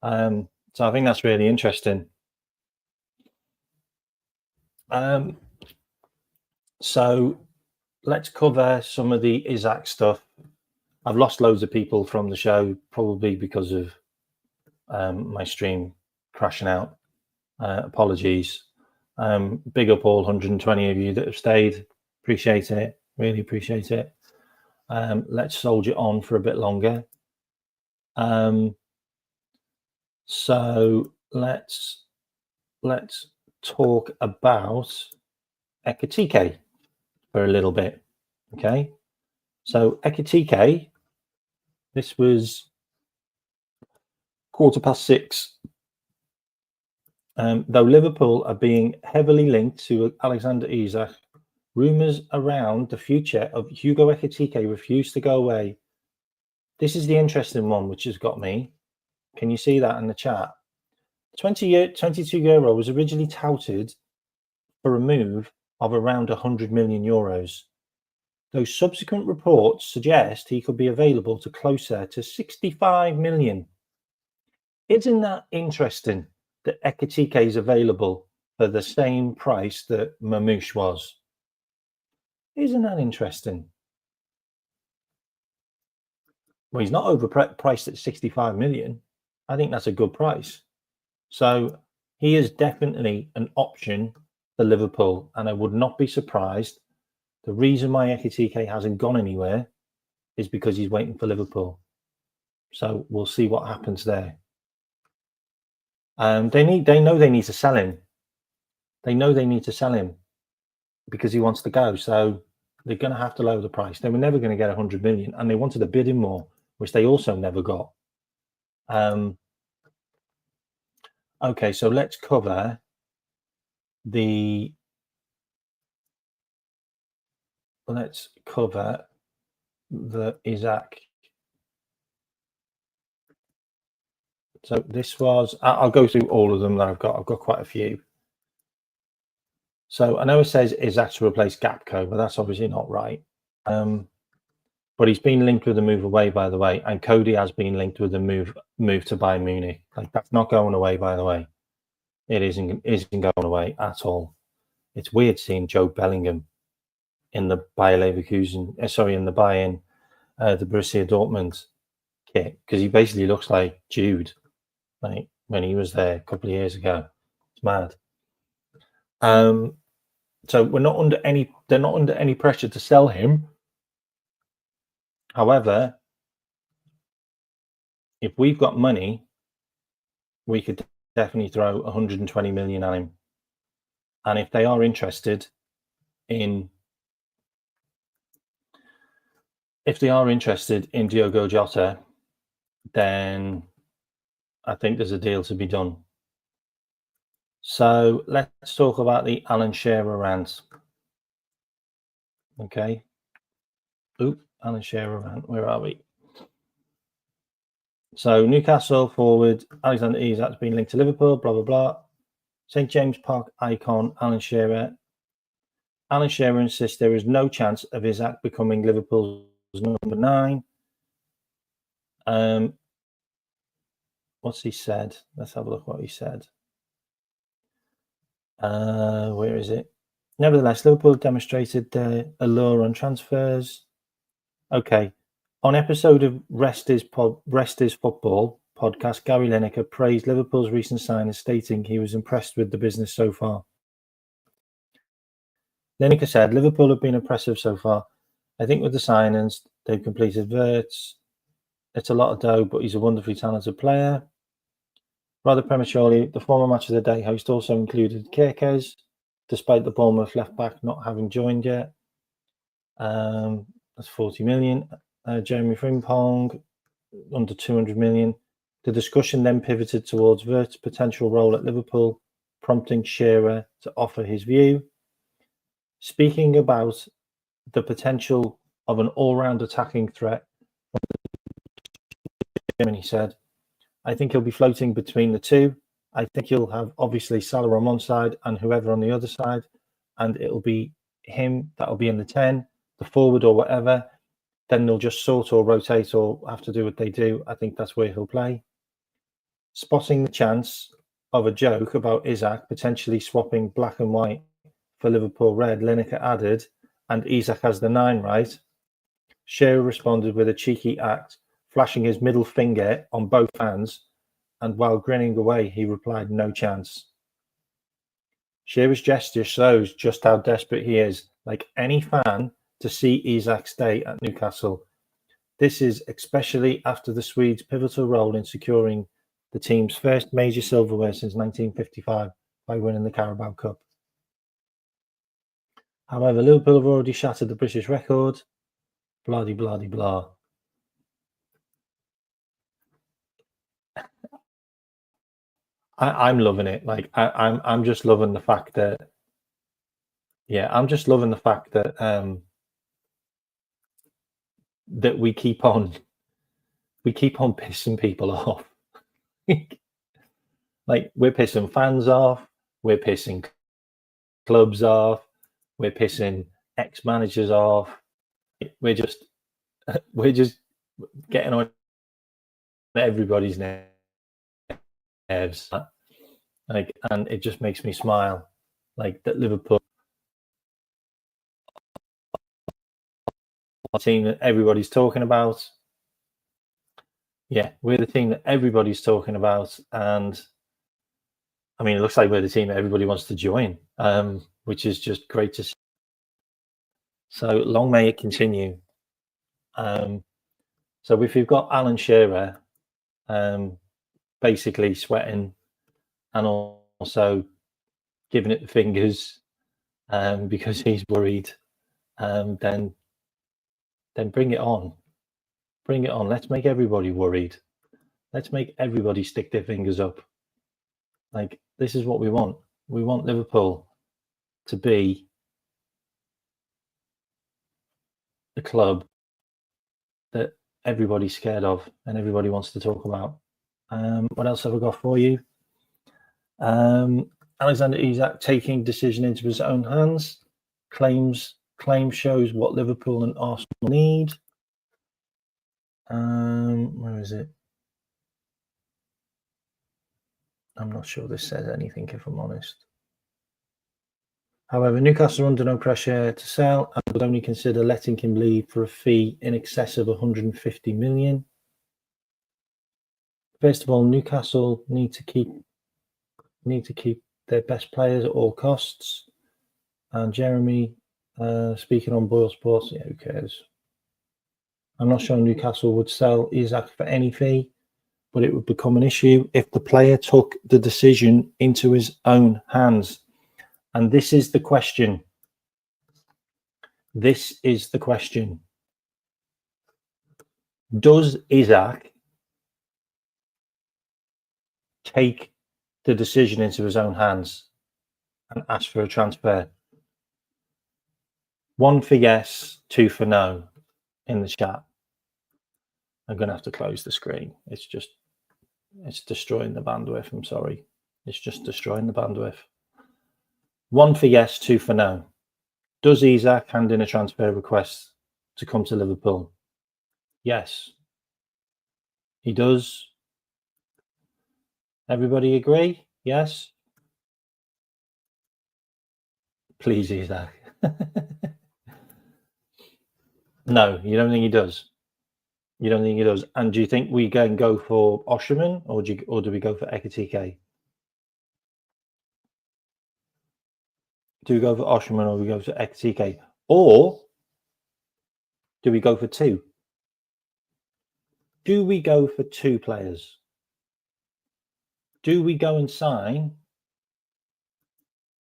So I think that's really interesting. So let's cover some of the Isak stuff. I've lost loads of people from the show, probably because of my stream crashing out. Apologies. Big up all 120 of you that have stayed. Appreciate it. Really appreciate it. Let's soldier on for a bit longer. So let's talk about Ekatike for a little bit. Okay. So Ekatike, this was 6:15. Though Liverpool are being heavily linked to Alexander Isak, rumours around the future of Hugo Ekatike refuse to go away. This is the interesting one, which has got me. Can you see that in the chat? 22-year-old was originally touted for a move of around 100 million euros. Those subsequent reports suggest he could be available to closer to 65 million. Isn't that interesting that Ekatike is available for the same price that Mamouche was? Isn't that interesting? Well, he's not overpriced at 65 million. I think that's a good price. So he is definitely an option for Liverpool, and I would not be surprised. The reason why Ekatike hasn't gone anywhere is because he's waiting for Liverpool. So we'll see what happens there. They know they need to sell him. They know they need to sell him because he wants to go. So they're going to have to lower the price. They were never going to get 100 million, and they wanted to bid him more, which they also never got. Okay, so let's cover the Isak. So this was, I'll go through all of them that I've got quite a few. So I know it says Isak to replace Gapco, but that's obviously not right. But he's been linked with a move away, by the way, and Cody has been linked with a move to Bayern Munich. Like, that's not going away, by the way. It isn't going away at all. It's weird seeing Joe Bellingham in the Bayer Leverkusen, in the Bayern, the Borussia Dortmund kit, because he basically looks like Jude, like when he was there a couple of years ago. It's mad. So they're not under any pressure to sell him. However, if we've got money, we could definitely throw 120 million at him. And if they are interested in Diogo Jota, then I think there's a deal to be done. So let's talk about the Alan Shearer rant. Okay. Alan Shearer rant. Where are we? So Newcastle forward Alexander Isak's been linked to Liverpool, blah, blah, blah. St. James Park icon Alan Shearer. Alan Shearer insists there is no chance of Isak becoming Liverpool's number 9. What's he said? Let's have a look what he said. Where is it? Nevertheless, Liverpool demonstrated their allure on transfers. Okay. On episode of Rest is Football podcast, Gary Lineker praised Liverpool's recent signings, stating he was impressed with the business so far. Lineker said, Liverpool have been impressive so far. I think with the signings, they've completed Wirtz. It's a lot of dough, but he's a wonderfully talented player. Rather prematurely, the former Match of the Day host also included Kerkez, despite the Bournemouth left-back not having joined yet. That's 40 million. Jeremy Frimpong, under 200 million. The discussion then pivoted towards Wirtz's potential role at Liverpool, prompting Shearer to offer his view. Speaking about the potential of an all-round attacking threat, he said, I think he'll be floating between the two. I think he'll have obviously Salah on one side and whoever on the other side, and it'll be him that'll be in the 10, the forward or whatever. Then they'll just sort or rotate or have to do what they do. I think that's where he'll play. Spotting the chance of a joke about Isak potentially swapping black and white for Liverpool red, Lineker added, and Isak has the 9, right? Shearer responded with a cheeky act, flashing his middle finger on both hands, and while grinning away, he replied, no chance. Shearer's gesture shows just how desperate he is, like any fan, to see Isak stay at Newcastle. This is especially after the Swedes' pivotal role in securing the team's first major silverware since 1955 by winning the Carabao Cup. However, Liverpool have already shattered the British record. Blah de blah de blah. I'm loving it. Like I'm just loving the fact that, yeah, I'm just loving the fact that that we keep on pissing people off. Like, we're pissing fans off, we're pissing clubs off, we're pissing ex-managers off. We're just getting on everybody's nerves. Like, and it just makes me smile. Like, that Liverpool team that everybody's talking about. Yeah, we're the team that everybody's talking about, and I mean, it looks like we're the team that everybody wants to join, which is just great to see. So long may it continue. So if you've got Alan Shearer basically sweating and also giving it the fingers because he's worried, then bring it on. Bring it on. Let's make everybody worried. Let's make everybody stick their fingers up. Like, this is what we want. We want Liverpool to be the club that everybody's scared of and everybody wants to talk about. What else have I got for you? Alexander Isak taking decision into his own hands. Claim shows what Liverpool and Arsenal need. Where is it? I'm not sure this says anything, if I'm honest. However, Newcastle are under no pressure to sell and would only consider letting him leave for a fee in excess of 150 million. First of all, Newcastle need to keep their best players at all costs. And Jeremy, speaking on Boyle Sports, yeah, who cares? I'm not sure Newcastle would sell Isak for any fee, but it would become an issue if the player took the decision into his own hands. And this is the question. This is the question. Does Isak take the decision into his own hands and ask for a transfer? 1 for yes, 2 for no in the chat. I'm going to have to close the screen. It's destroying the bandwidth. I'm sorry. It's just destroying the bandwidth. 1 for yes, 2 for no. Does Isak hand in a transfer request to come to Liverpool? Yes. He does. Everybody agree? Yes? Please, Isak. No, you don't think he does? You don't think he does? And do you think we can go for Osherman or do we go for Ekitike? Do we go for Osherman or do we go for Ekitike? Or do we go for 2? Do we go for 2 players? Do we go and sign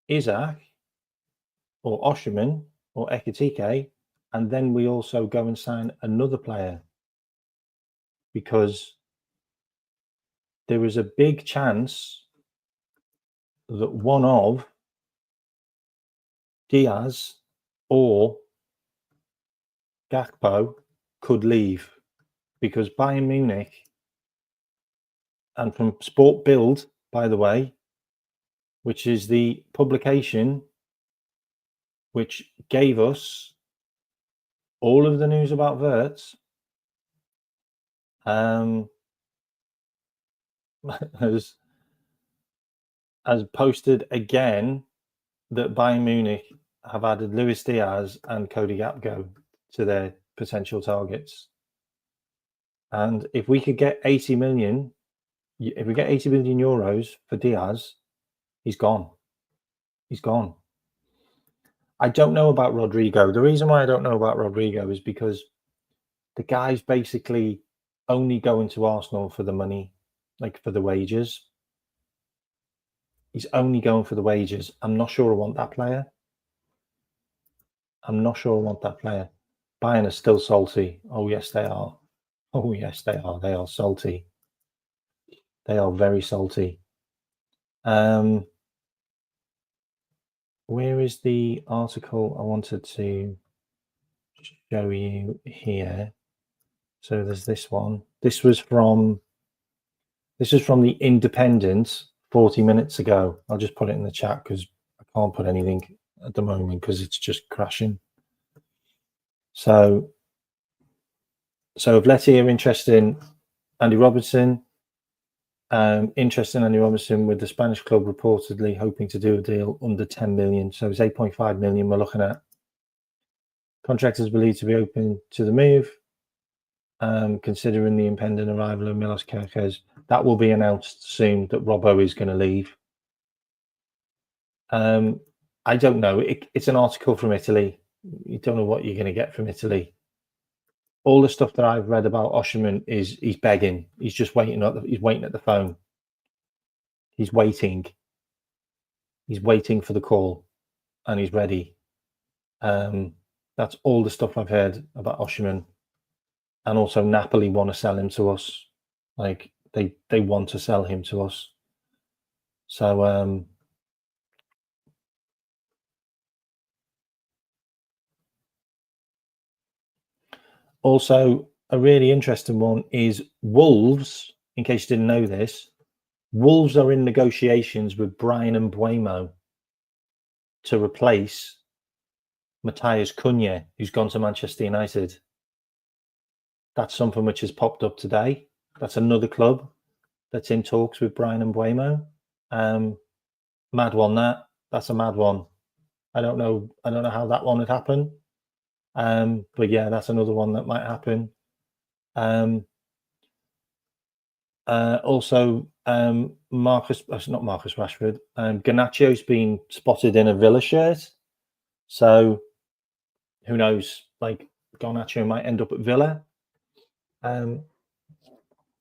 Isak or Osherman or Ekitike, and then we also go and sign another player? Because there is a big chance that one of Diaz or Gakpo could leave, because Bayern Munich, and from Sport Bild, by the way, which is the publication which gave us all of the news about Wirtz. has posted again that Bayern Munich have added Luis Diaz and Cody Gakpo to their potential targets. And if we could get 80 million, if we get 80 million euros for Diaz, he's gone. He's gone. I don't know about Rodrigo. The reason why I don't know about Rodrigo is because the guy's basically only going to Arsenal for the money, like for the wages. He's only going for the wages. I'm not sure I want that player. I'm not sure I want that player. Bayern are still salty. Oh, yes, they are. Oh, yes, they are. They are salty. They are very salty. Where is the article I wanted to show you here? So there's this one. This was from the Independent 40 minutes ago. I'll just put it in the chat because I can't put anything at the moment because it's just crashing. So if Letty are interested in Andy Robertson, with the Spanish club reportedly hoping to do a deal under 10 million. So it's 8.5 million we're looking at. Contractors believed to be open to the move, considering the impending arrival of Milos Kerkez. That will be announced soon that Robbo is going to leave. I don't know. It's an article from Italy. You don't know what you're going to get from Italy. All the stuff that I've read about Osherman is he's begging. He's just waiting. He's waiting at the phone. He's waiting. He's waiting for the call, and he's ready. That's all the stuff I've heard about Osherman. And also Napoli want to sell him to us. Like they want to sell him to us. So also a really interesting one is Wolves. In case you didn't know this, Wolves are in negotiations with Brian Mbeumo to replace Matthias Cunha, who's gone to Manchester United. That's something which has popped up today. That's another club that's in talks with Brian Mbeumo. Mad one, that's a mad one. I don't know how that one would happen. But yeah, that's another one that might happen. Also, not Marcus Rashford. Garnaccio's been spotted in a Villa shirt. So who knows? Like Garnacho might end up at Villa.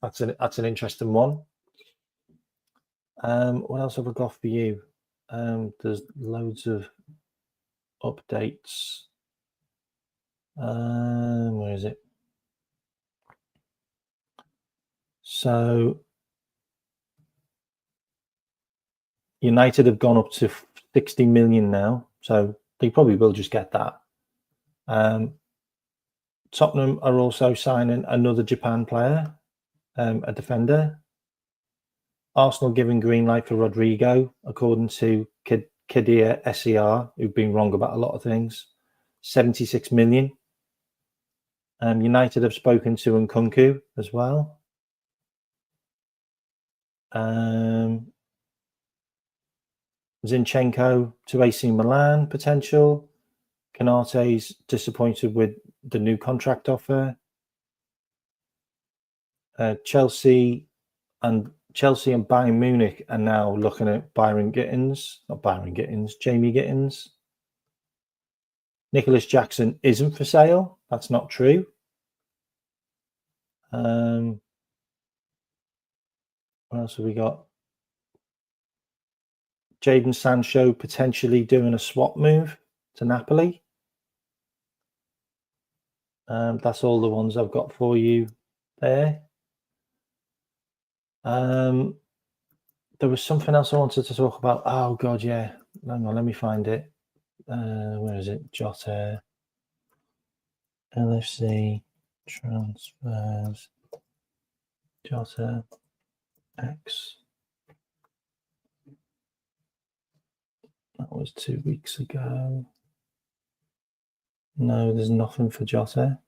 That's an interesting one. What else have I got for you? There's loads of updates. Where is it? So United have gone up to 60 million now, so they probably will just get that. Tottenham are also signing another Japan player, a defender. Arsenal giving green light for Rodrigo, according to Kadir SER, who've been wrong about a lot of things. 76 million. United have spoken to Nkunku as well. Zinchenko to AC Milan potential. Canate's disappointed with the new contract offer. Chelsea and Bayern Munich are now looking at Jamie Gittins. Nicholas Jackson isn't for sale. That's not true. What else have we got? Jadon Sancho potentially doing a swap move to Napoli. That's all the ones I've got for you there. There was something else I wanted to talk about. Oh God, yeah. Hang on, let me find it. Where is it? Jota, LFC transfers, Jota X. That was 2 weeks ago. No, there's nothing for Jota.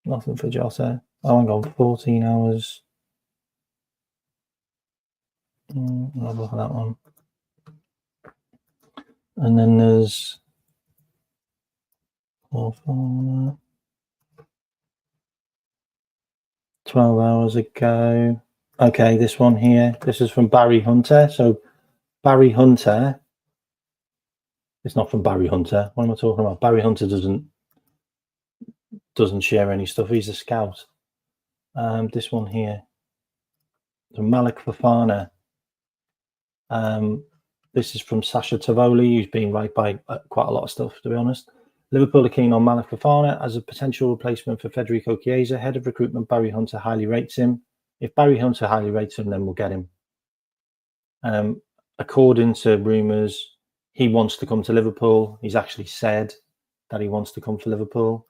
Nothing for Jota. Oh, hang on, 14 hours. I'll have a look at that one. And then there's 12 hours ago. Okay, this one here. This is from Barry Hunter. So Barry Hunter. It's not from Barry Hunter. What am I talking about? Barry Hunter doesn't share any stuff. He's a scout. This one here. So Malik Fofana. This is from Sasha Tovoli, who's been right by quite a lot of stuff, to be honest. Liverpool are keen on Malik Fofana as a potential replacement for Federico Chiesa. Head of recruitment Barry Hunter highly rates him. If Barry Hunter highly rates him, then we'll get him. According to rumours, he wants to come to Liverpool. He's actually said that he wants to come to Liverpool.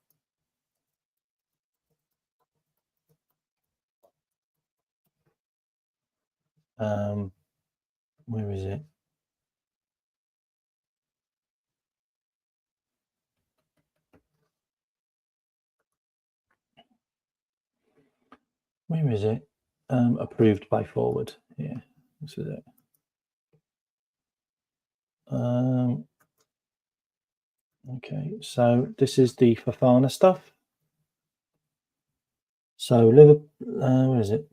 Where is it? Where is it? Approved by Forward. Yeah, this is it. Okay, so this is the Fofana stuff. So Liverpool, where is it?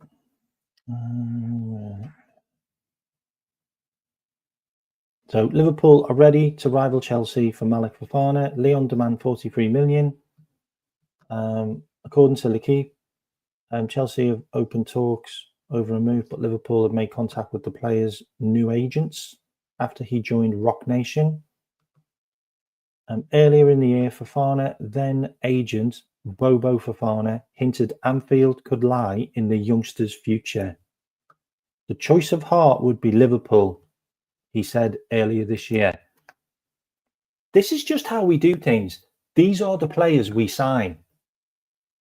So Liverpool are ready to rival Chelsea for Malik Fofana. Lyon demand 43 million. According to L'Equipe, Chelsea have opened talks over a move, but Liverpool have made contact with the player's new agents after he joined Rock Nation. Earlier in the year, Fofana, then agent Bobo Fofana, hinted Anfield could lie in the youngster's future. The choice of heart would be Liverpool, he said earlier this year. This is just how we do things. These are the players we sign.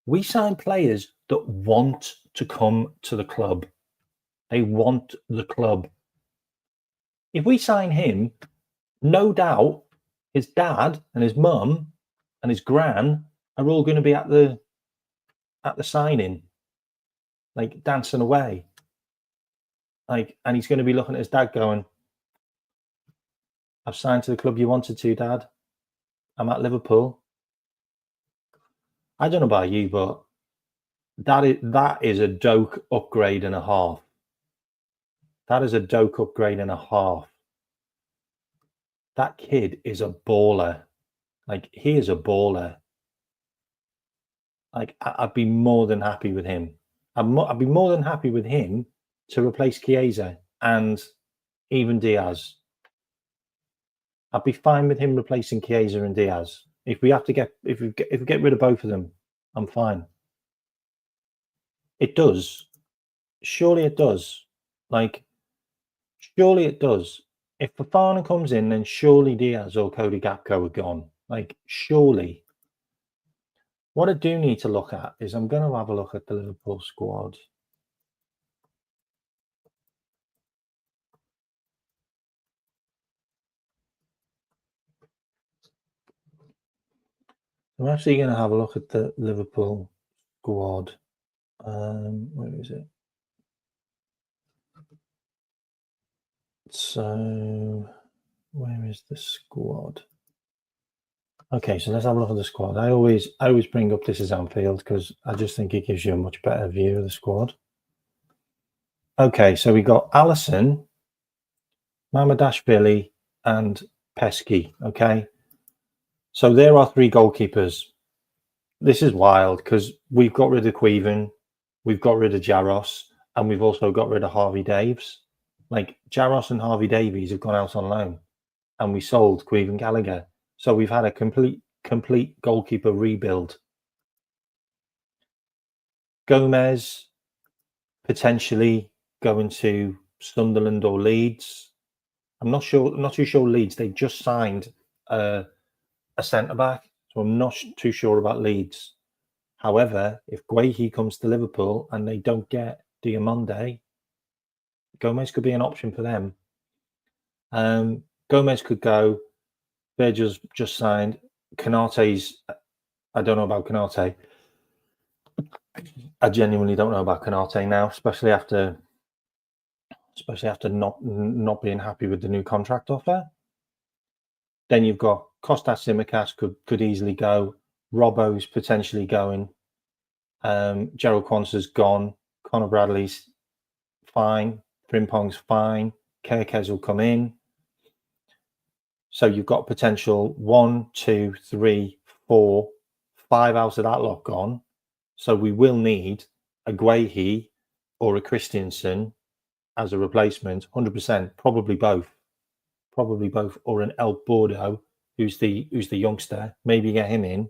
We sign players that want to come to the club. They want the club. If we sign him, no doubt his dad and his mum and his gran are all going to be at the signing, like dancing away. Like, and he's going to be looking at his dad going, I've signed to the club you wanted to, Dad. I'm at Liverpool. I don't know about you, but that is a Doak upgrade and a half. That is a Doak upgrade and a half. That kid is a baller. Like, he is a baller. Like, I'd be more than happy with him. I'd be more than happy with him to replace Chiesa and even Diaz. I'd be fine with him replacing Chiesa and Diaz. If we get rid of both of them, I'm fine. It does. Surely it does. Like, surely it does. If Fofana comes in, then surely Diaz or Cody Gakpo are gone. Like, surely. What I do need to look at is I'm going to have a look at the Liverpool squad. I'm actually going to have a look at the Liverpool squad. Where is it? So, where is the squad? Okay, so let's have a look at the squad. I always bring up this as Anfield because I just think it gives you a much better view of the squad. Okay, so we got Alisson, Mamadashvili, and Pesky. Okay, so there are three goalkeepers. This is wild because we've got rid of Queven, we've got rid of Jaros, and we've also got rid of Harvey Daves. Like, Jaros and Harvey Davies have gone out on loan, and we sold Queven Gallagher. So we've had a complete goalkeeper rebuild. Gomez potentially going to Sunderland or Leeds. I'm not too sure Leeds. They just signed a centre back, so I'm not too sure about Leeds. However, if Guehi comes to Liverpool and they don't get Diamonde, Gomez could be an option for them. Gomez could go. Virgil's just signed. Konate's, I don't know about Konate. I genuinely don't know about Konate now, especially after especially after not being happy with the new contract offer. Then you've got Kostas Tsimikas could easily go. Robbo's potentially going. Gerald Quansah's gone. Conor Bradley's fine. Frimpong's fine. Kirkes will come in. So you've got potential 1, 2, 3, 4, 5 out of that lot gone. So we will need a Guehi or a Christensen as a replacement, 100%, probably both, or an El Bordeaux, who's the youngster, maybe get him in.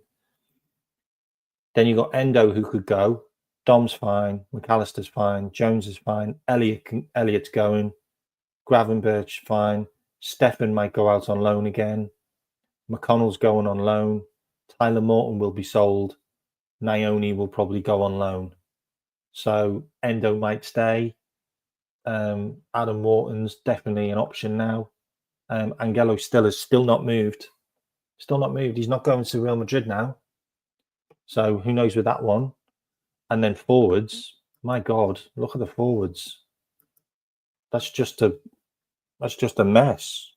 Then you've got Endo who could go. Dom's fine, McAllister's fine, Jones is fine, Elliott's going, Gravenberch fine, Stefan might go out on loan again, McConnell's going on loan, Tyler Morton will be sold, Nione will probably go on loan. So Endo might stay. Adam Morton's definitely an option now. Angelo still not moved. He's not going to Real Madrid now. So who knows with that one? And then forwards, my God, look at the forwards. That's just a mess.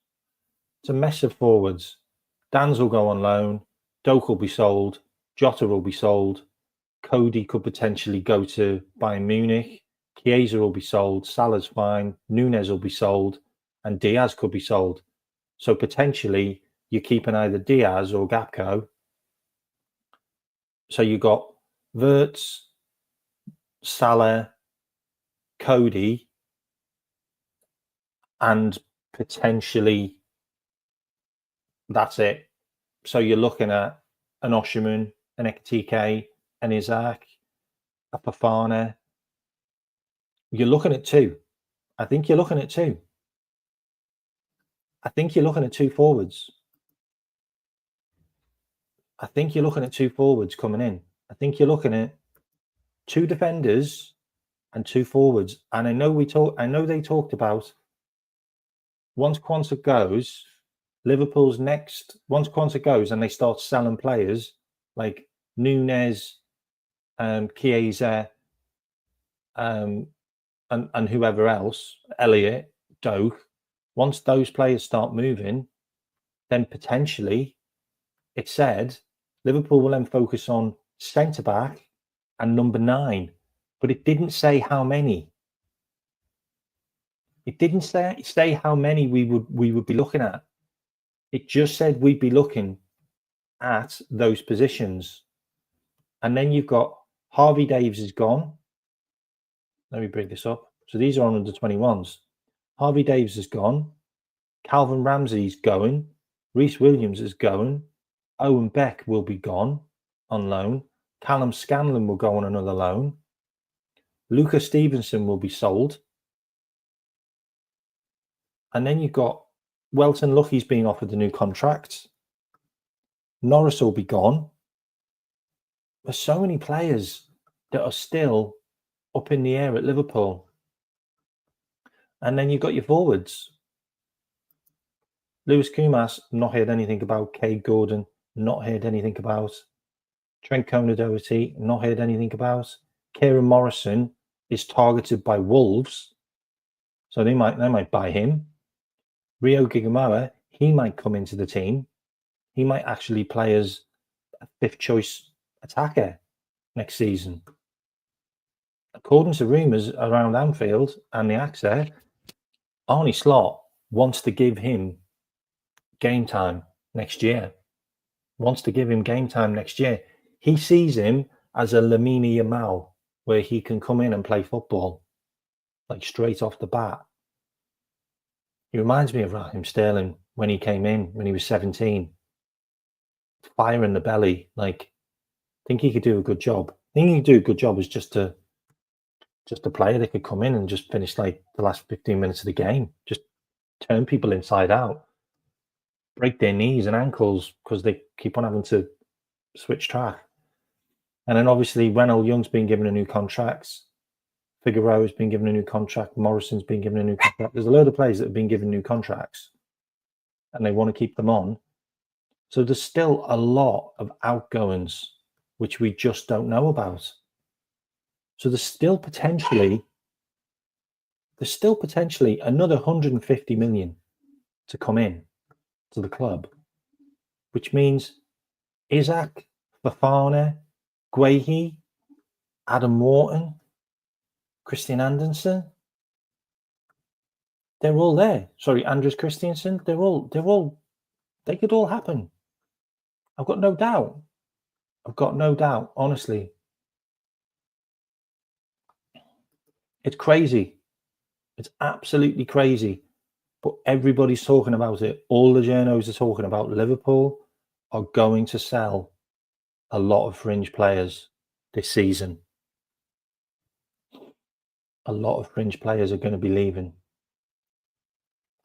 It's a mess of forwards. Danz will go on loan. Doak will be sold. Jota will be sold. Cody could potentially go to Bayern Munich. Chiesa will be sold. Salah's fine. Nunes will be sold. And Diaz could be sold. So potentially you're keeping either Diaz or Gakpo. So you got Wirtz, Salah, Cody, and potentially that's it. So you're looking at an Osherman, an Ekitike, an Isak, a Fofana. You're looking at two. I think you're looking at two. I think you're looking at two forwards. I think you're looking at two forwards coming in. I think you're looking at two defenders and two forwards. And I know they talked about once Quansah goes, Liverpool's next. Once Quansah goes and they start selling players like Nunes, Chiesa, and whoever else, Elliott, Doak. Once those players start moving, then potentially, it said Liverpool will then focus on centre back and number 9, but it didn't say how many. It didn't say how many we would be looking at. It just said we'd be looking at those positions. And then you've got Harvey Davies is gone. Let me bring this up. So these are on under 21s. Harvey Davies is gone. Calvin Ramsey's going. Reece Williams is going. Owen Beck will be gone on loan. Callum Scanlon will go on another loan. Lucas Stevenson will be sold. And then you've got Welton Lucky's being offered the new contract. Norris will be gone. There's so many players that are still up in the air at Liverpool. And then you've got your forwards. Lewis Kumas, not heard anything about. Cade Gordon, not heard anything about. Trent Kona-Doherty, not heard anything about. Kieran Morrison is targeted by Wolves, so they might buy him. Rio Gigamoa, he might come into the team. He might actually play as a 5th choice attacker next season. According to rumours around Anfield and the Axe, Arne Slot wants to give him game time next year. He sees him as a Lamine Yamal, where he can come in and play football, like straight off the bat. He reminds me of Raheem Sterling when he came in, when he was 17. Fire in the belly. Like, I think he could do a good job. I think he could do a good job as just a player that could come in and just finish like the last 15 minutes of the game. Just turn people inside out. Break their knees and ankles because they keep on having to switch track. And then obviously Renald Young's been given a new contract. Figueroa's been given a new contract. Morrison's been given a new contract. There's a load of players that have been given new contracts and they want to keep them on. So there's still a lot of outgoings which we just don't know about. So there's still potentially there's still potentially another 150 million to come in to the club, which means Isak, Fofana, Guehi, Adam Wharton, Christian Andersen, they're all there. Sorry, Andres Christiansen, they could all happen. I've got no doubt. I've got no doubt, honestly. It's crazy. It's absolutely crazy. But everybody's talking about it. All the journos are talking about Liverpool are going to sell a lot of fringe players this season. A lot of fringe players are going to be leaving.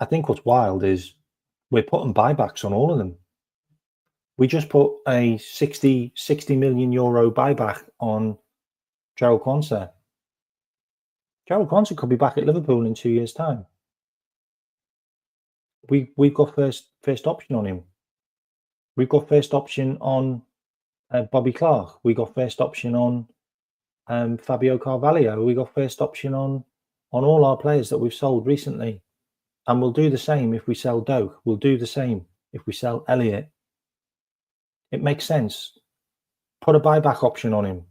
I think what's wild is we're putting buybacks on all of them. We just put a 60 million euro buyback on Gerald Quansah. Gerald Quansah could be back at Liverpool in 2 years' time. We've got first option on him. We've got first option on Bobby Clark. We got first option on Fabio Carvalho. We got first option on all our players that we've sold recently. And we'll do the same if we sell Doak. We'll do the same if we sell Elliott. It makes sense. Put a buyback option on him.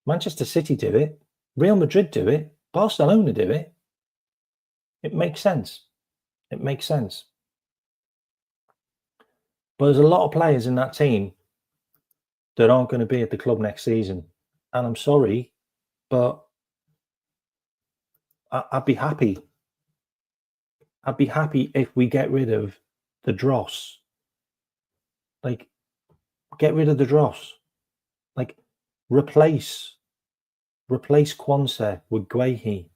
Manchester City do it. Real Madrid do it. Barcelona do it. It makes sense. It makes sense. But there's a lot of players in that team that aren't going to be at the club next season. And I'm sorry, but I'd be happy. I'd be happy if we get rid of the dross. Like, get rid of the dross. Like, replace Quansah with Guehi.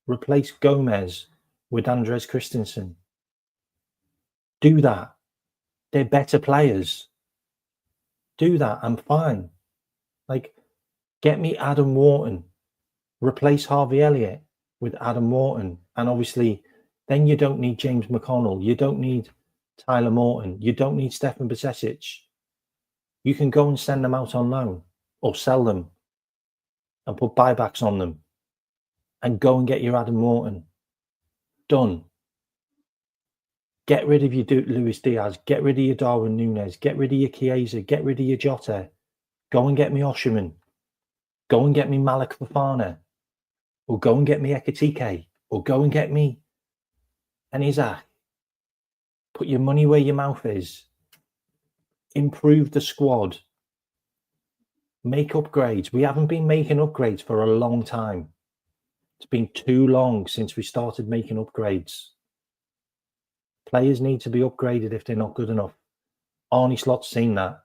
Replace Gomez with Andres Christensen. Do that. They're better players. Do that. I'm fine. Like, get me Adam Wharton. Replace Harvey Elliott with Adam Wharton. And obviously, then you don't need James McConnell. You don't need Tyler Morton. You don't need Stefan Bacesic. You can go and send them out on loan or sell them and put buybacks on them and go and get your Adam Wharton. Done. Get rid of your Luis Diaz. Get rid of your Darwin Núñez. Get rid of your Chiesa. Get rid of your Jota. Go and get me Osherman. Go and get me Malik Fofana. Or go and get me Ekitike. Or go and get me an Isak. Put your money where your mouth is. Improve the squad. Make upgrades. We haven't been making upgrades for a long time. It's been too long since we started making upgrades. Players need to be upgraded if they're not good enough. Arnie Slot's seen that.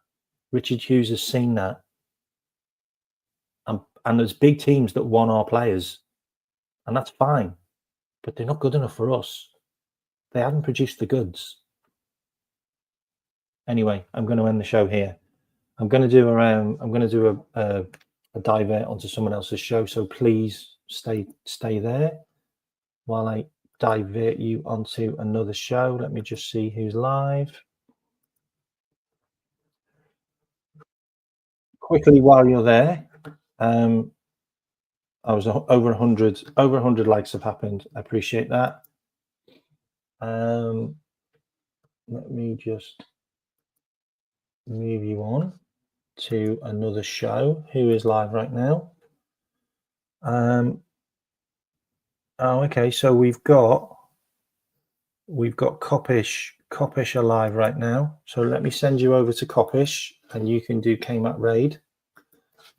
Richard Hughes has seen that. And there's big teams that want our players. And that's fine. But they're not good enough for us. They haven't produced the goods. Anyway, I'm going to end the show here. I'm going to do a divert onto someone else's show. So please stay there while I divert you onto another show. Let me just see who's live. Quickly while you're there, I was over 100 likes have happened. I appreciate that. Let me just move you on to another show. Who is live right now? Okay, so we've got Coppish alive right now. So let me send you over to Coppish and you can do KMAT raid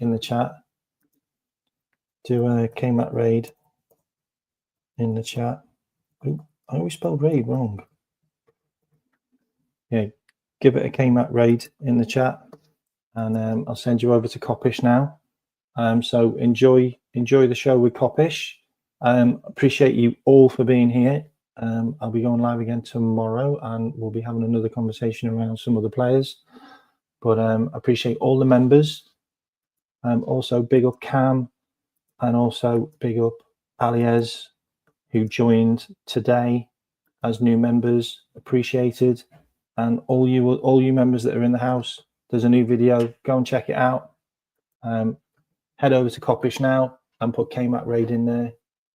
in the chat. Do a KMAT raid in the chat. Ooh, I always spelled raid wrong. Yeah, give it a KMAT raid in the chat and I'll send you over to Coppish now. So enjoy the show with Coppish. Appreciate you all for being here. I'll be going live again tomorrow and we'll be having another conversation around some of the players. But appreciate all the members. Also big up Cam and also big up Aliez who joined today as new members. Appreciated. And all you members that are in the house, there's a new video. Go and check it out. Head over to Coppish now and put KMAT raid in there.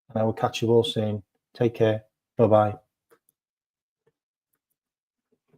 and I will catch you all soon. Take care. Bye-bye.